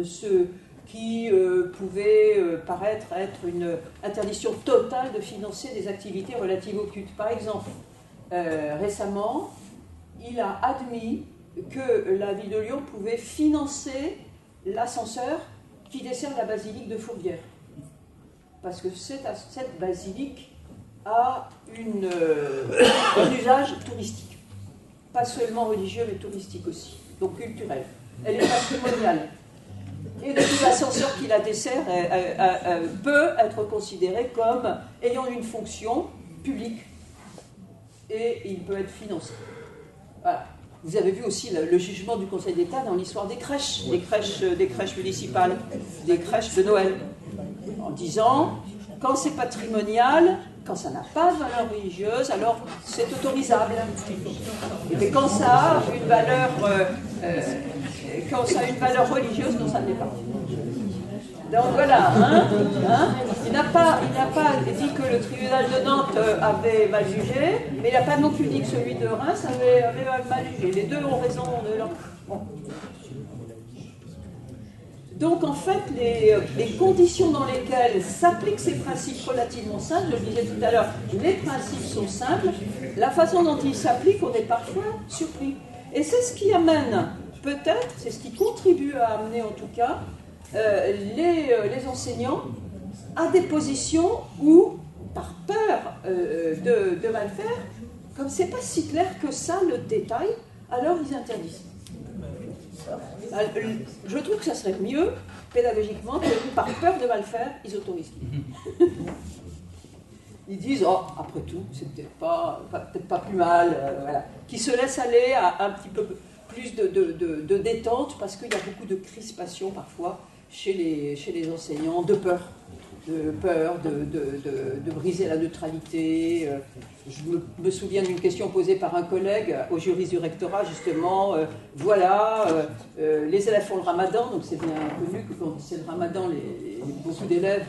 A: ce qui pouvait paraître être une interdiction totale de financer des activités relatives au culte. Par exemple, récemment, il a admis que la ville de Lyon pouvait financer l'ascenseur qui dessert la basilique de Fourvière. Parce que cette basilique a un usage touristique. Pas seulement religieux, mais touristique aussi. Donc culturel. Elle est patrimoniale. Et donc l'ascenseur qui la dessert peut être considéré comme ayant une fonction publique. Et il peut être financé. Voilà. Vous avez vu aussi le jugement du Conseil d'État dans l'histoire des crèches municipales, des crèches de Noël, en disant, quand c'est patrimonial, quand ça n'a pas de valeur religieuse, alors c'est autorisable. Mais quand ça a une valeur, religieuse, non, ça ne l'est pas. Donc voilà, il n'a pas dit que le tribunal de Nantes avait mal jugé, mais il n'a pas non plus dit que celui de Reims avait mal jugé. Les deux ont raison de leur... Bon. Donc en fait, les conditions dans lesquelles s'appliquent ces principes relativement simples, je le disais tout à l'heure, les principes sont simples, la façon dont ils s'appliquent, on est parfois surpris. Et c'est ce qui amène, peut-être, c'est ce qui contribue à amener en tout cas, les enseignants à des positions où, par peur de mal faire, comme c'est pas si clair que ça le détail, alors ils interdisent. Je trouve que ça serait mieux, pédagogiquement, que par peur de mal faire, ils autorisent. Ils disent, oh, après tout, c'est peut-être pas plus mal, voilà. Qui se laissent aller à un petit peu plus de détente, parce qu'il y a beaucoup de crispation parfois chez les enseignants, de peur de briser la neutralité. Je me souviens d'une question posée par un collègue au juriste du rectorat, justement, les élèves font le ramadan, donc c'est bien connu que quand c'est le ramadan, beaucoup d'élèves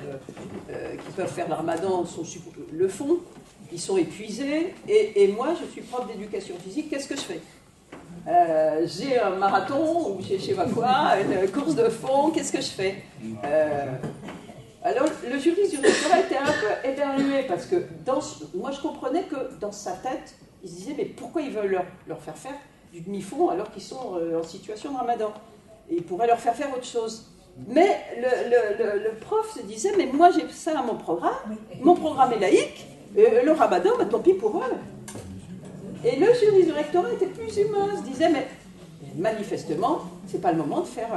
A: qui peuvent faire le ramadan le font, ils sont épuisés, et moi je suis prof d'éducation physique, qu'est-ce que je fais ? J'ai un marathon, ou j'ai je sais pas quoi, une course de fond, qu'est-ce que je fais ? Alors, le juriste du rectorat était un peu éberlué, parce que moi je comprenais que dans sa tête, il se disait, mais pourquoi ils veulent leur faire faire du demi-fond alors qu'ils sont en situation de ramadan ? Et ils pourraient leur faire faire autre chose. Mais le prof se disait, mais moi j'ai ça à mon programme est laïque, le ramadan, bah, tant pis pour eux. Et le juriste du rectorat était plus humain, se disait, mais manifestement, c'est pas le moment de faire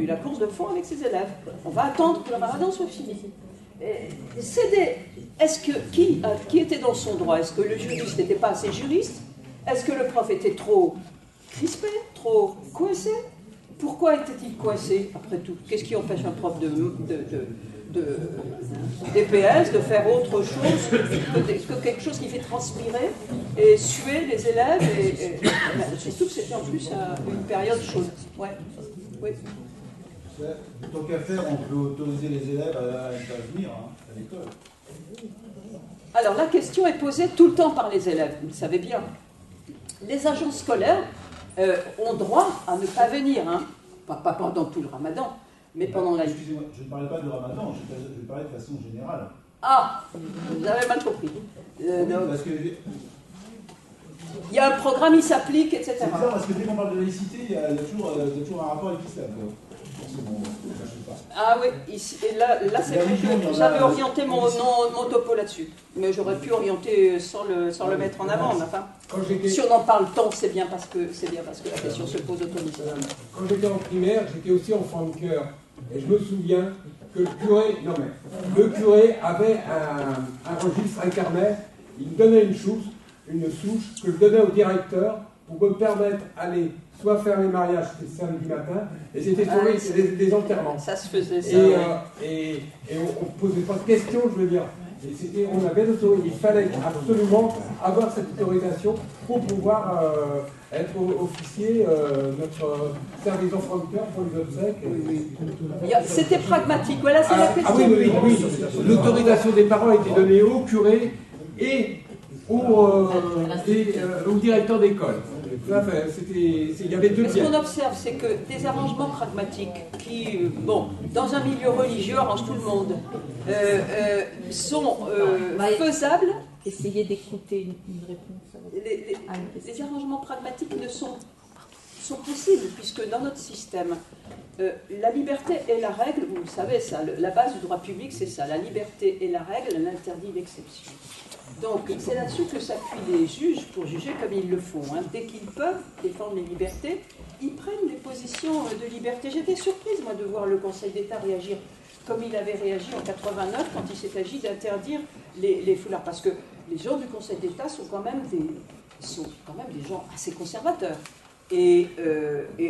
A: la course de fond avec ses élèves. On va attendre que le ramadan soit fini. Qui était dans son droit ? Est-ce que le juriste n'était pas assez juriste ? Est-ce que le prof était trop crispé, trop coincé ? Pourquoi était-il coincé, après tout ? Qu'est-ce qui empêche un prof DPS de faire autre chose que quelque chose qui fait transpirer et suer les élèves et surtout que c'était en plus une période chaude. Ouais. Oui.
C: Tant qu'à faire, on peut autoriser les élèves à venir à l'école.
A: Alors la question est posée tout le temps par les élèves, vous le savez bien. Les agents scolaires ont droit à ne pas venir, pas pendant tout le ramadan. Mais pendant la...
C: Excusez-moi, je ne parlais pas du ramadan, je parlais de façon générale.
A: Ah, vous avez mal compris.
C: Oui, parce que...
A: Il y a un programme, il s'applique, etc.
C: C'est bizarre parce que dès qu'on parle de laïcité, il y a toujours un rapport avec l'islam.
A: Ah oui, ici, et là c'est vrai que j'avais orienté mon topo là-dessus. Mais j'aurais pu orienter sans le mettre en avant. Enfin, si on en parle tant, c'est bien parce que la question se pose automatiquement.
D: Quand j'étais en primaire, j'étais aussi enfant de chœur. Et je me souviens que le curé avait un registre, un carnet. Il me donnait une souche que je donnais au directeur pour me permettre d'aller soit faire les mariages, c'était samedi matin, et c'était des enterrements.
A: Ça se faisait, ça.
D: Et on ne posait pas de questions, je veux dire. Et on avait il fallait absolument avoir cette autorisation pour pouvoir être officier, notre service enfant de cœur pour les obsèques.
A: C'était pragmatique, voilà, c'est la question.
D: Oui. L'autorisation des parents a été donnée au curé et au directeur d'école. Il y avait deux
A: pièces. Ce qu'on observe, c'est que des arrangements pragmatiques qui, dans un milieu religieux, arrangent tout le monde, sont faisables.
E: Essayez d'écouter une réponse.
A: Les arrangements pragmatiques sont possibles, puisque dans notre système, la liberté est la règle, vous le savez, ça, la base du droit public, c'est ça, la liberté est la règle, l'interdit l'exception. Donc, c'est là-dessus que s'appuient les juges pour juger comme ils le font. Hein. Dès qu'ils peuvent défendre les libertés, ils prennent des positions de liberté. J'étais surprise, moi, de voir le Conseil d'État réagir comme il avait réagi en 89 quand il s'est agi d'interdire les foulards. Parce que les gens du Conseil d'État sont quand même des gens assez conservateurs. Et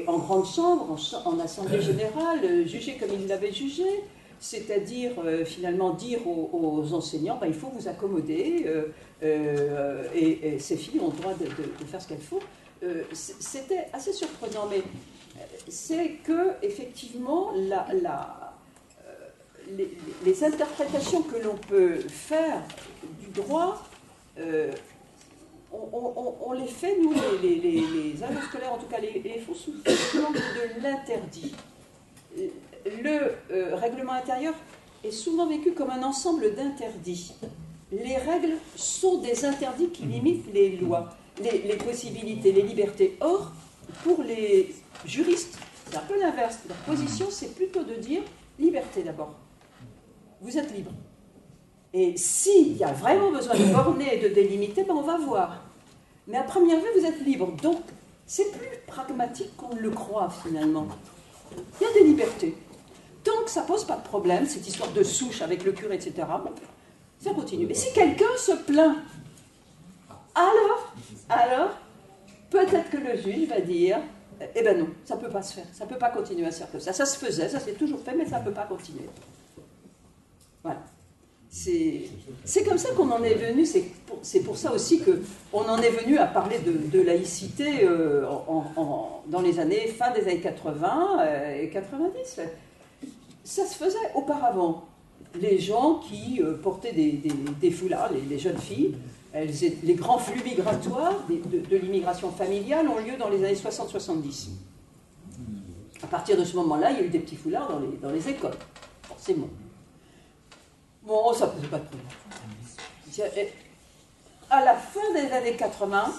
A: en grande chambre, en assemblée générale, juger comme ils l'avaient jugé, c'est-à-dire finalement dire aux enseignants, il faut vous accommoder, et ces filles ont le droit de faire ce qu'elles font. C'était assez surprenant, mais c'est que effectivement les interprétations que l'on peut faire du droit, on les fait, nous, les agents scolaires, en tout cas, les font sous l'angle de l'interdit. Le règlement intérieur est souvent vécu comme un ensemble d'interdits. Les règles sont des interdits qui limitent les lois, les possibilités, les libertés. Or, pour les juristes, c'est un peu l'inverse. Leur position, c'est plutôt de dire liberté d'abord. Vous êtes libre. Et s'il y a vraiment besoin de borner et de délimiter, on va voir. Mais à première vue, vous êtes libre. Donc, c'est plus pragmatique qu'on ne le croit finalement. Il y a des libertés. Tant que ça ne pose pas de problème, cette histoire de souche avec le curé, etc., ça continue. Mais si quelqu'un se plaint, alors, peut-être que le juge va dire, eh ben non, ça ne peut pas se faire, ça ne peut pas continuer à se faire comme ça. Ça se faisait, ça s'est toujours fait, mais ça ne peut pas continuer. Voilà. C'est comme ça qu'on en est venu, c'est pour ça aussi qu'on en est venu à parler de laïcité dans les années, fin des années 80 et 90. Ça se faisait auparavant. Les gens qui portaient des foulards, les jeunes filles, les grands flux migratoires de l'immigration familiale ont lieu dans les années 60-70. À partir de ce moment-là, il y a eu des petits foulards dans les écoles, forcément. Bon, ça ne posait pas de problème. À la fin des années 80,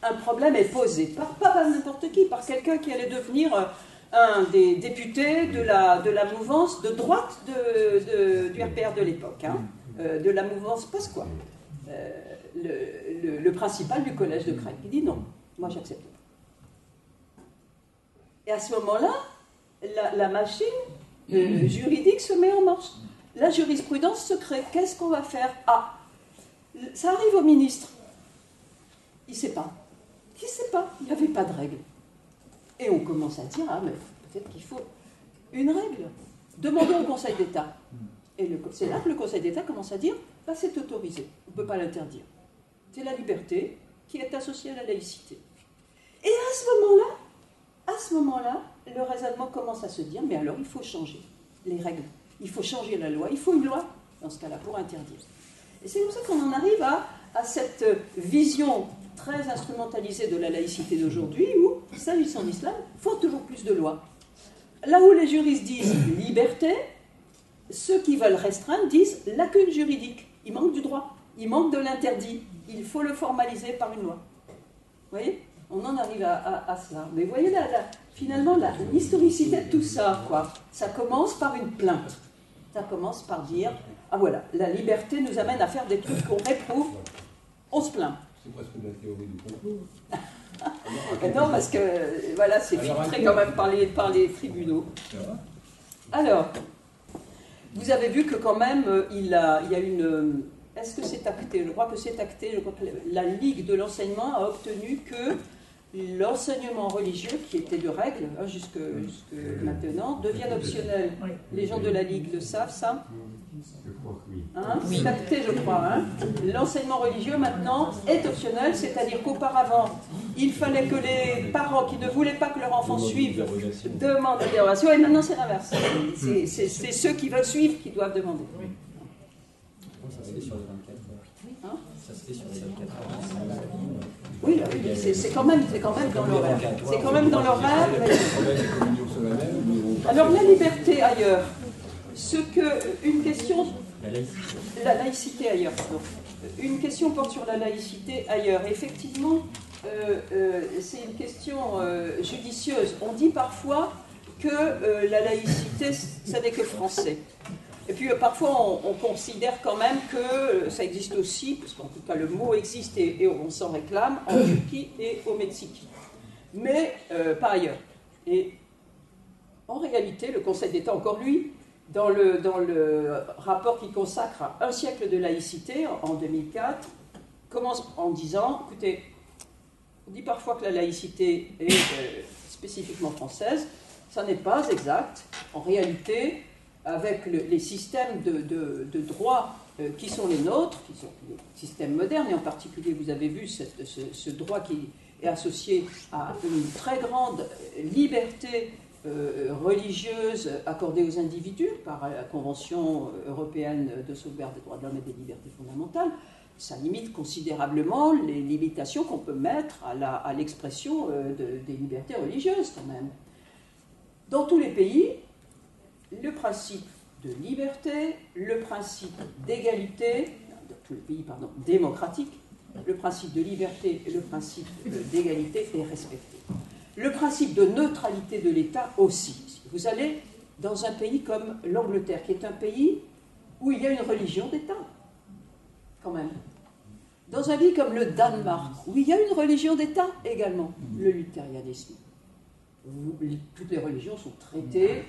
A: un problème est posé, pas par n'importe qui, par quelqu'un qui allait devenir un des députés de la mouvance de droite du RPR de l'époque, de la mouvance Pasqua, le principal du collège de Craig. Il dit non, moi j'accepte pas. Et à ce moment-là, la machine juridique se met en marche. La jurisprudence se crée. Qu'est-ce qu'on va faire? Ça arrive au ministre. Il ne sait pas. Il ne sait pas. Il n'y avait pas de règle. Et on commence à dire, mais peut-être qu'il faut une règle. Demandons au Conseil d'État. Et c'est là que le Conseil d'État commence à dire, c'est autorisé. On ne peut pas l'interdire. C'est la liberté qui est associée à la laïcité. Et à ce moment-là, le raisonnement commence à se dire, mais alors il faut changer les règles. Il faut changer la loi. Il faut une loi, dans ce cas-là, pour interdire. Et c'est comme ça qu'on en arrive à cette vision très instrumentalisée de la laïcité d'aujourd'hui, où, s'agissant d'islam, il faut toujours plus de lois. Là où les juristes disent liberté, ceux qui veulent restreindre disent lacune juridique. Il manque du droit, il manque de l'interdit. Il faut le formaliser par une loi. Vous voyez? On en arrive à cela. Mais vous voyez, finalement, l'historicité de tout ça, quoi. Ça commence par une plainte. Ça commence par dire, voilà, la liberté nous amène à faire des trucs qu'on réprouve, on se plaint.
D: C'est presque de la théorie du complot.
A: Non, parce que, voilà, c'est filtré quand même par les tribunaux. Alors, vous avez vu que quand même, il y a une... Est-ce que c'est acté? Je crois que c'est acté. Je crois que la Ligue de l'enseignement a obtenu que l'enseignement religieux, qui était de règle jusque maintenant, devienne optionnel. Les gens de la Ligue le savent, ça.
B: Je crois que oui.
A: Hein, c'est acté, je crois. Hein. L'enseignement religieux, maintenant, est optionnel, c'est-à-dire qu'auparavant, il fallait que les parents qui ne voulaient pas que leur enfant suive demandent la dérogation, et maintenant c'est l'inverse. C'est ceux qui veulent suivre qui doivent demander.
F: Ça se fait sur les 24 heures.
A: Hein?
F: Ça se fait sur les 24 heures.
A: Oui, c'est quand même dans l'horaire. C'est quand même dans l'horaire. Alors la liberté ailleurs. Une question, la laïcité ailleurs, pardon. Une question porte sur la laïcité ailleurs. Effectivement, c'est une question judicieuse. On dit parfois que la laïcité, ça n'est que français. Et puis parfois, on considère quand même que ça existe aussi, parce qu'en tout cas le mot existe et on s'en réclame, en Turquie et au Mexique. Mais pas ailleurs. Et en réalité, le Conseil d'État, encore lui, dans le rapport qui consacre un siècle de laïcité, en 2004, commence en disant, écoutez, on dit parfois que la laïcité est spécifiquement française, ça n'est pas exact. En réalité, avec les systèmes de droit qui sont les nôtres, qui sont les systèmes modernes, et en particulier, vous avez vu ce droit qui est associé à une très grande liberté religieuse accordée aux individus par la Convention européenne de sauvegarde des droits de l'homme et des libertés fondamentales, ça limite considérablement les limitations qu'on peut mettre à l'expression des libertés religieuses quand même. Dans tous les pays, le principe de liberté, le principe d'égalité, dans tous les pays, pardon, démocratiques, le principe de liberté et le principe d'égalité est respecté. Le principe de neutralité de l'État aussi. Vous allez dans un pays comme l'Angleterre, qui est un pays où il y a une religion d'État, quand même. Dans un pays comme le Danemark, où il y a une religion d'État également, le luthérianisme. Toutes les religions sont traitées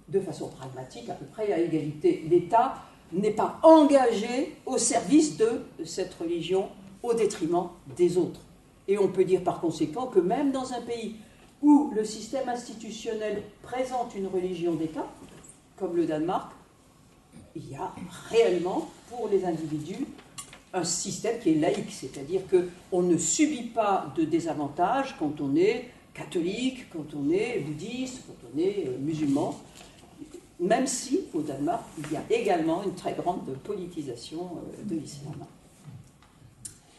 A: de façon pragmatique, à peu près à égalité. L'État n'est pas engagé au service de cette religion au détriment des autres. Et on peut dire par conséquent que même dans un pays où le système institutionnel présente une religion d'État, comme le Danemark, il y a réellement, pour les individus, un système qui est laïque, c'est-à-dire qu'on ne subit pas de désavantages quand on est catholique, quand on est bouddhiste, quand on est musulman, même si, au Danemark, il y a également une très grande politisation de l'islam.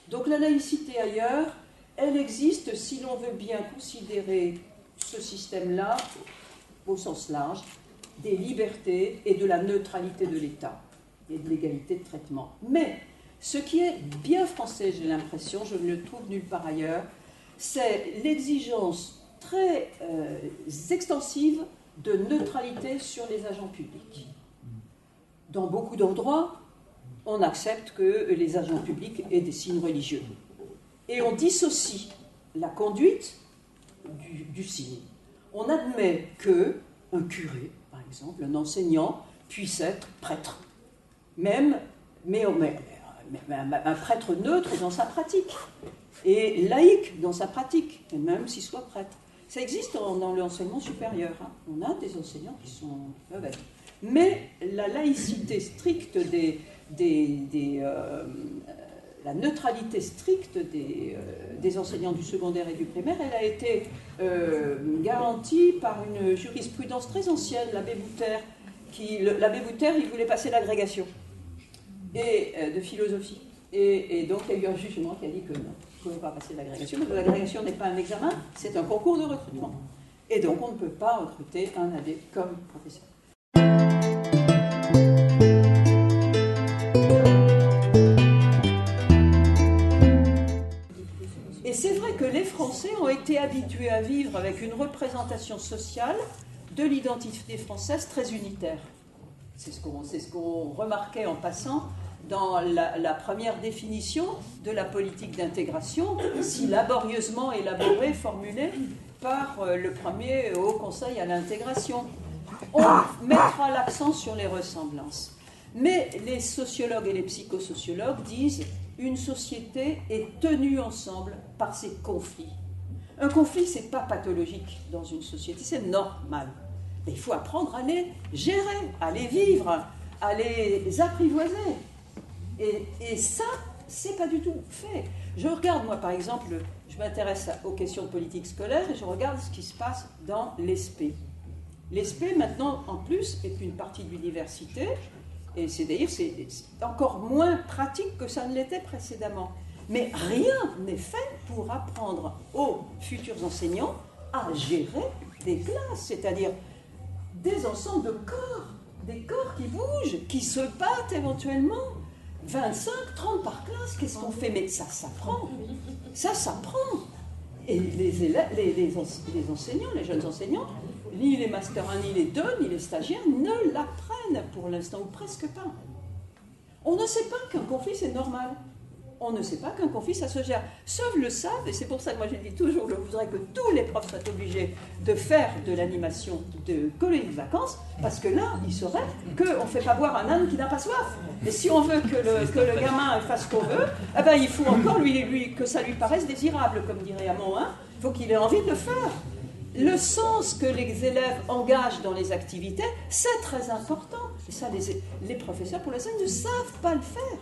A: Donc la laïcité ailleurs, elle existe si l'on veut bien considérer ce système-là, au sens large, des libertés et de la neutralité de l'État et de l'égalité de traitement. Mais ce qui est bien français, j'ai l'impression, je ne le trouve nulle part ailleurs, c'est l'exigence très extensive de neutralité sur les agents publics. Dans beaucoup d'endroits, on accepte que les agents publics aient des signes religieux. Et on dissocie la conduite du signe. On admet qu'un curé, par exemple, un enseignant, puisse être prêtre. mais un prêtre neutre dans sa pratique. Et laïque dans sa pratique, et même s'il soit prêtre. Ça existe dans l'enseignement supérieur. Hein. On a des enseignants qui peuvent être. Mais la laïcité stricte la neutralité stricte des enseignants du secondaire et du primaire, elle a été garantie par une jurisprudence très ancienne, l'abbé Bouter. L'abbé Bouter, il voulait passer l'agrégation de philosophie. Et donc, il y a eu un jugement qui a dit que non, on ne pouvait pas passer l'agrégation, parce que l'agrégation n'est pas un examen, c'est un concours de recrutement. Et donc, on ne peut pas recruter un abbé comme professeur. Et c'est vrai que les Français ont été habitués à vivre avec une représentation sociale de l'identité française très unitaire. C'est ce qu'on remarquait en passant dans la première définition de la politique d'intégration, si laborieusement élaborée, formulée par le premier Haut Conseil à l'intégration. On mettra l'accent sur les ressemblances. Mais les sociologues et les psychosociologues disent une société est tenue ensemble par ses conflits. Un conflit, ce n'est pas pathologique dans une société, c'est normal. Mais il faut apprendre à les gérer, à les vivre, à les apprivoiser. Et ça, c'est pas du tout fait. Je regarde, moi, par exemple, je m'intéresse aux questions de politique scolaire et je regarde ce qui se passe dans l'ESP. L'ESP, maintenant, en plus, est une partie de l'université, et c'est d'ailleurs c'est encore moins pratique que ça ne l'était précédemment. Mais rien n'est fait pour apprendre aux futurs enseignants à gérer des classes, c'est-à-dire des ensembles de corps, des corps qui bougent, qui se battent éventuellement. 25, 30 par classe, qu'est-ce qu'on fait? Mais ça s'apprend. Ça s'apprend. Et les élèves, les enseignants, les jeunes enseignants, ni les Master 1, ni les 2, ni les stagiaires ne l'apprennent pour l'instant, ou presque pas. On ne sait pas qu'un conflit, c'est normal. On ne sait pas qu'un conflit, ça se gère. Sauf le savent, et c'est pour ça que moi je dis toujours, je voudrais que tous les profs soient obligés de faire de l'animation de colonie de vacances, parce que là, ils sauraient qu'on ne fait pas boire un âne qui n'a pas soif. Et si on veut que le gamin fasse ce qu'on veut, eh ben, il faut encore que ça lui paraisse désirable, comme dirait Hamon. Il faut qu'il ait envie de le faire. Le sens que les élèves engagent dans les activités, c'est très important. Et ça, les professeurs, pour l'instant, ne savent pas le faire.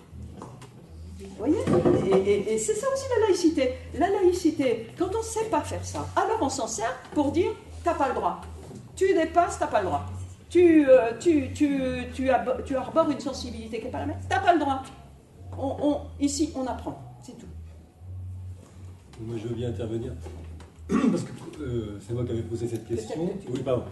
A: Vous voyez? Et c'est ça aussi la laïcité. La laïcité, quand on ne sait pas faire ça, alors on s'en sert pour dire « t'as pas le droit ». Tu dépasses, t'as pas le droit. Tu arbores une sensibilité qui n'est pas la même, t'as pas le droit. Ici, on apprend, c'est tout.
G: Moi, je veux bien intervenir. Parce que c'est moi qui avais posé cette question. Oui, pardon.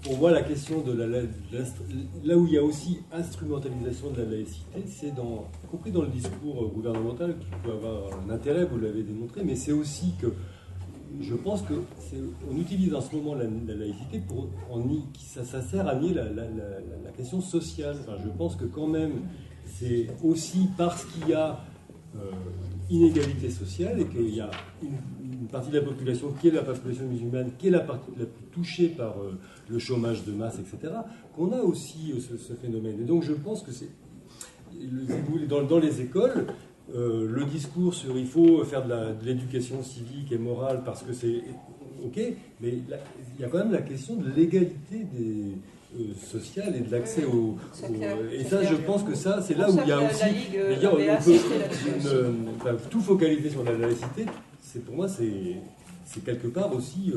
G: Pour moi, la question de là où il y a aussi instrumentalisation de la laïcité, c'est y compris dans le discours gouvernemental, qui peut avoir un intérêt, vous l'avez démontré, mais c'est aussi que je pense que on utilise en ce moment la laïcité ça sert à nier la question sociale. Enfin, je pense que quand même, c'est aussi parce qu'il y a inégalité sociale et qu'il y a une partie de la population qui est la population musulmane, qui est la partie la plus touchée par le chômage de masse, etc., qu'on a aussi ce phénomène. Et donc je pense que c'est dans les écoles, le discours sur il faut faire de l'éducation civique et morale parce que c'est ok, mais il y a quand même la question de l'égalité sociale et de l'accès et ça, je pense que ça, c'est là où il y a aussi. D'ailleurs, on peut tout focaliser sur la laïcité. Pour moi, c'est quelque part aussi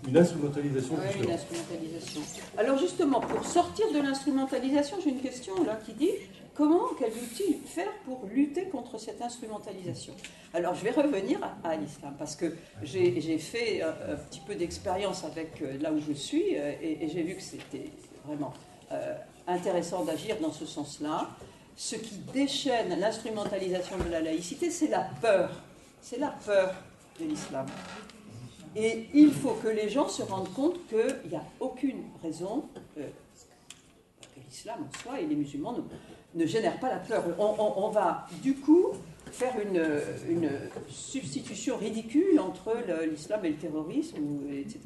G: une instrumentalisation.
A: Oui, une instrumentalisation. Alors justement, pour sortir de l'instrumentalisation, j'ai une question là qui dit quel outil faire pour lutter contre cette instrumentalisation? Alors je vais revenir à l'islam parce que j'ai fait un petit peu d'expérience avec là où je suis et j'ai vu que c'était vraiment intéressant d'agir dans ce sens-là. Ce qui déchaîne l'instrumentalisation de la laïcité, c'est la peur. C'est la peur de l'islam. Et il faut que les gens se rendent compte qu'il n'y a aucune raison que l'islam en soi et les musulmans ne génèrent pas la peur. On va du coup faire une substitution ridicule entre l'islam et le terrorisme, etc.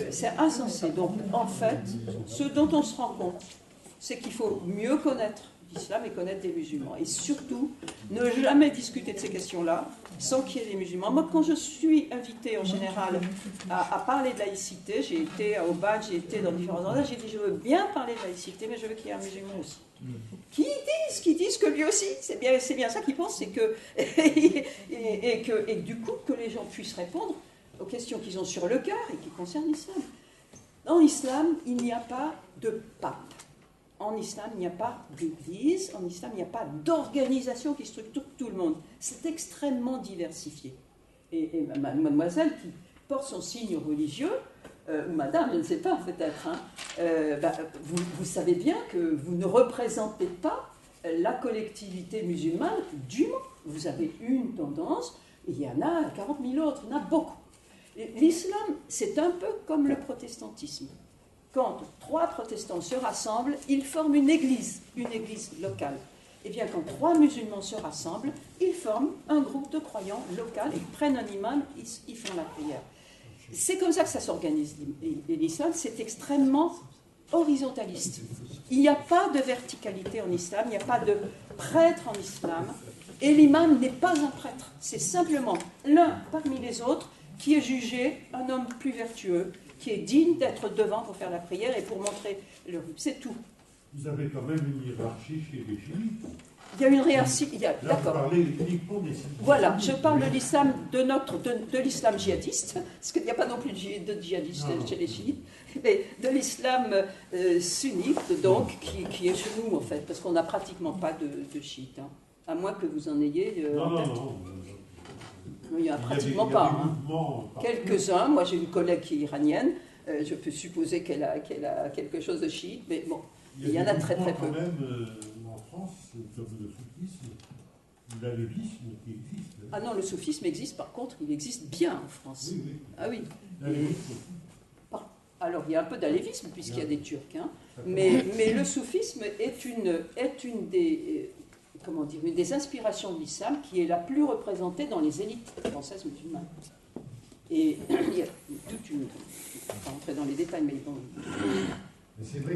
A: C'est insensé. Donc en fait, ce dont on se rend compte, c'est qu'il faut mieux connaître l'islam et connaître des musulmans. Et surtout, ne jamais discuter de ces questions-là sans qu'il y ait des musulmans. Moi, quand je suis invitée en général à parler de laïcité, j'ai été au BAD, j'ai été dans différents endroits, j'ai dit je veux bien parler de laïcité, mais je veux qu'il y ait un musulman aussi. Qui disent que lui aussi, c'est bien ça qu'il pense, c'est que et du coup que les gens puissent répondre aux questions qu'ils ont sur le cœur et qui concernent l'islam. Dans l'islam, il n'y a pas de pape. En islam, il n'y a pas d'église. En islam, il n'y a pas d'organisation qui structure tout le monde. C'est extrêmement diversifié. Et mademoiselle qui porte son signe religieux, ou madame, je ne sais pas peut-être, vous savez bien que vous ne représentez pas la collectivité musulmane du monde. Vous avez une tendance, et il y en a 40 000 autres, il y en a beaucoup. L'islam, c'est un peu comme le protestantisme. Quand 3 protestants se rassemblent, ils forment une église locale. Et bien, quand 3 musulmans se rassemblent, ils forment un groupe de croyants local, ils prennent un imam, ils font la prière. C'est comme ça que ça s'organise. Et l'islam, c'est extrêmement horizontaliste. Il n'y a pas de verticalité en islam, il n'y a pas de prêtre en islam, et l'imam n'est pas un prêtre. C'est simplement l'un parmi les autres qui est jugé un homme plus vertueux, qui est digne d'être devant pour faire la prière et pour montrer le rythme. C'est tout.
H: vous avez quand même une hiérarchie chez les chiites.
A: Il y a une hiérarchie,
H: Là, vous
A: d'accord.
H: parlez uniquement des sunnites.
A: Voilà, je parle de l'islam de l'islam djihadiste, parce qu'il n'y a pas non plus de djihadistes chez les chiites, mais de l'islam sunnite, donc, qui est chez nous, en fait, parce qu'on n'a pratiquement pas de chiites, hein, à moins que vous en ayez en tête.
H: Non.
A: Il n'y en a pratiquement pas. Hein. Quelques-uns, moi j'ai une collègue qui est iranienne, je peux supposer qu'elle a quelque chose de chiite, mais bon, il y en a très peu.
H: Quand même, en France, comme le soufisme, l'alévisme qui existe.
A: Ah non, le soufisme existe, par contre, il existe bien en France.
H: Oui.
A: Ah oui.
H: L'alévisme.
A: Alors, il y a un peu d'alévisme, puisqu'il y a des Turcs, hein, mais le soufisme est une des... comment dire, une des inspirations de l'islam qui est la plus représentée dans les élites françaises musulmanes. Et il y a toute une... Je ne vais pas rentrer dans les détails, mais bon,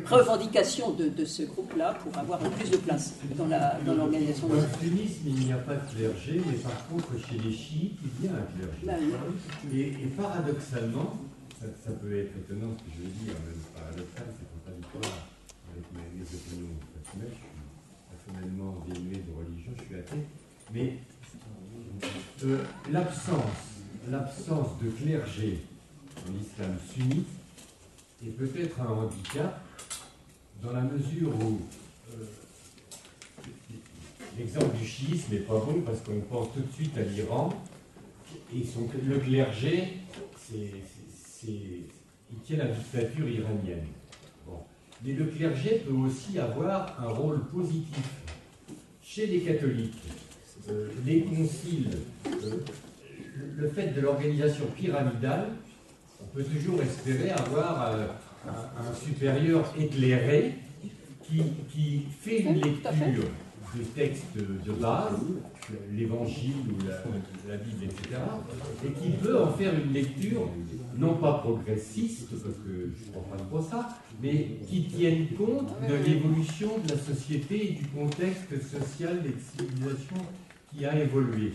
A: revendication de ce groupe-là pour avoir plus de place dans l'organisation de
B: Dans le sunnisme, il n'y a pas de clergé, mais par contre, chez les chiites, il y a un clergé.
A: Là, oui.
B: Et paradoxalement, ça peut être étonnant ce que je veux dire, même paradoxal, c'est contradictoire avec mes opinions personnelles. Je suis personnellement dénué de religion, je suis athée, mais l'absence de clergé dans l'islam sunnite est peut-être un handicap dans la mesure où l'exemple du chiisme n'est pas bon parce qu'on pense tout de suite à l'Iran et le clergé, il tient la dictature iranienne. Bon. Mais le clergé peut aussi avoir un rôle positif. Chez les catholiques, les conciles, le fait de l'organisation pyramidale, on peut toujours espérer avoir un supérieur éclairé qui fait une lecture des textes de base, l'évangile ou la Bible, etc., et qui peut en faire une lecture, non pas progressiste, parce que je ne comprends pas ça, mais qui tienne compte de l'évolution de la société et du contexte social et de civilisation qui a évolué.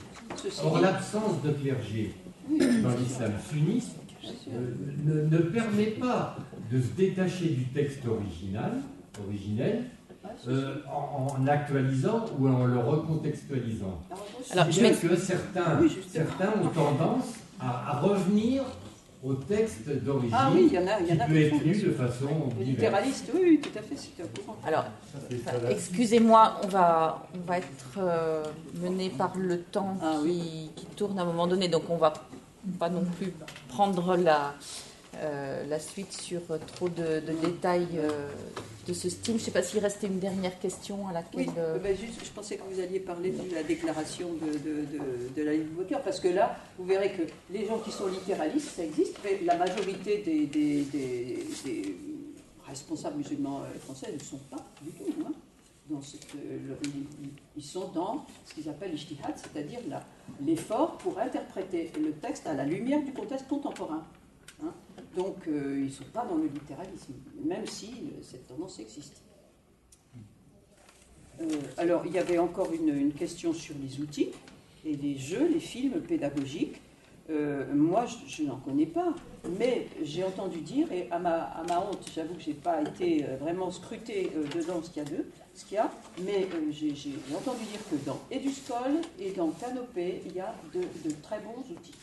B: Or, l'absence de clergé dans l'islam sunniste ne permet pas de se détacher du texte originel, en actualisant ou en le recontextualisant. Alors, je que certains ont tendance à revenir au texte d'origine,
A: il y en a
B: qui peut être lu de façon
A: littéraliste. Oui, tout à fait, c'est au courant.
E: Alors, excusez-moi, on va être mené par le temps qui tourne à un moment donné, donc on va pas non plus prendre la suite sur trop de détails de ce style. Je ne sais pas s'il restait une dernière question à laquelle...
A: Oui, juste, je pensais que vous alliez parler de la déclaration de la Ligue Walker, parce que là, vous verrez que les gens qui sont littéralistes, ça existe, mais la majorité des responsables musulmans français ne sont pas du tout. Hein. Ils sont dans ce qu'ils appellent l'ijtihad, c'est-à-dire l'effort pour interpréter le texte à la lumière du contexte contemporain. Hein. Donc, ils ne sont pas dans le littéralisme, même si cette tendance existe. Alors, il y avait encore une question sur les outils et les jeux, les films pédagogiques. Moi, je n'en connais pas, mais j'ai entendu dire, et à ma honte, j'avoue que je n'ai pas été vraiment scruté dedans ce qu'il y a, mais j'ai entendu dire que dans Eduscol et dans Canopé, il y a de très bons outils.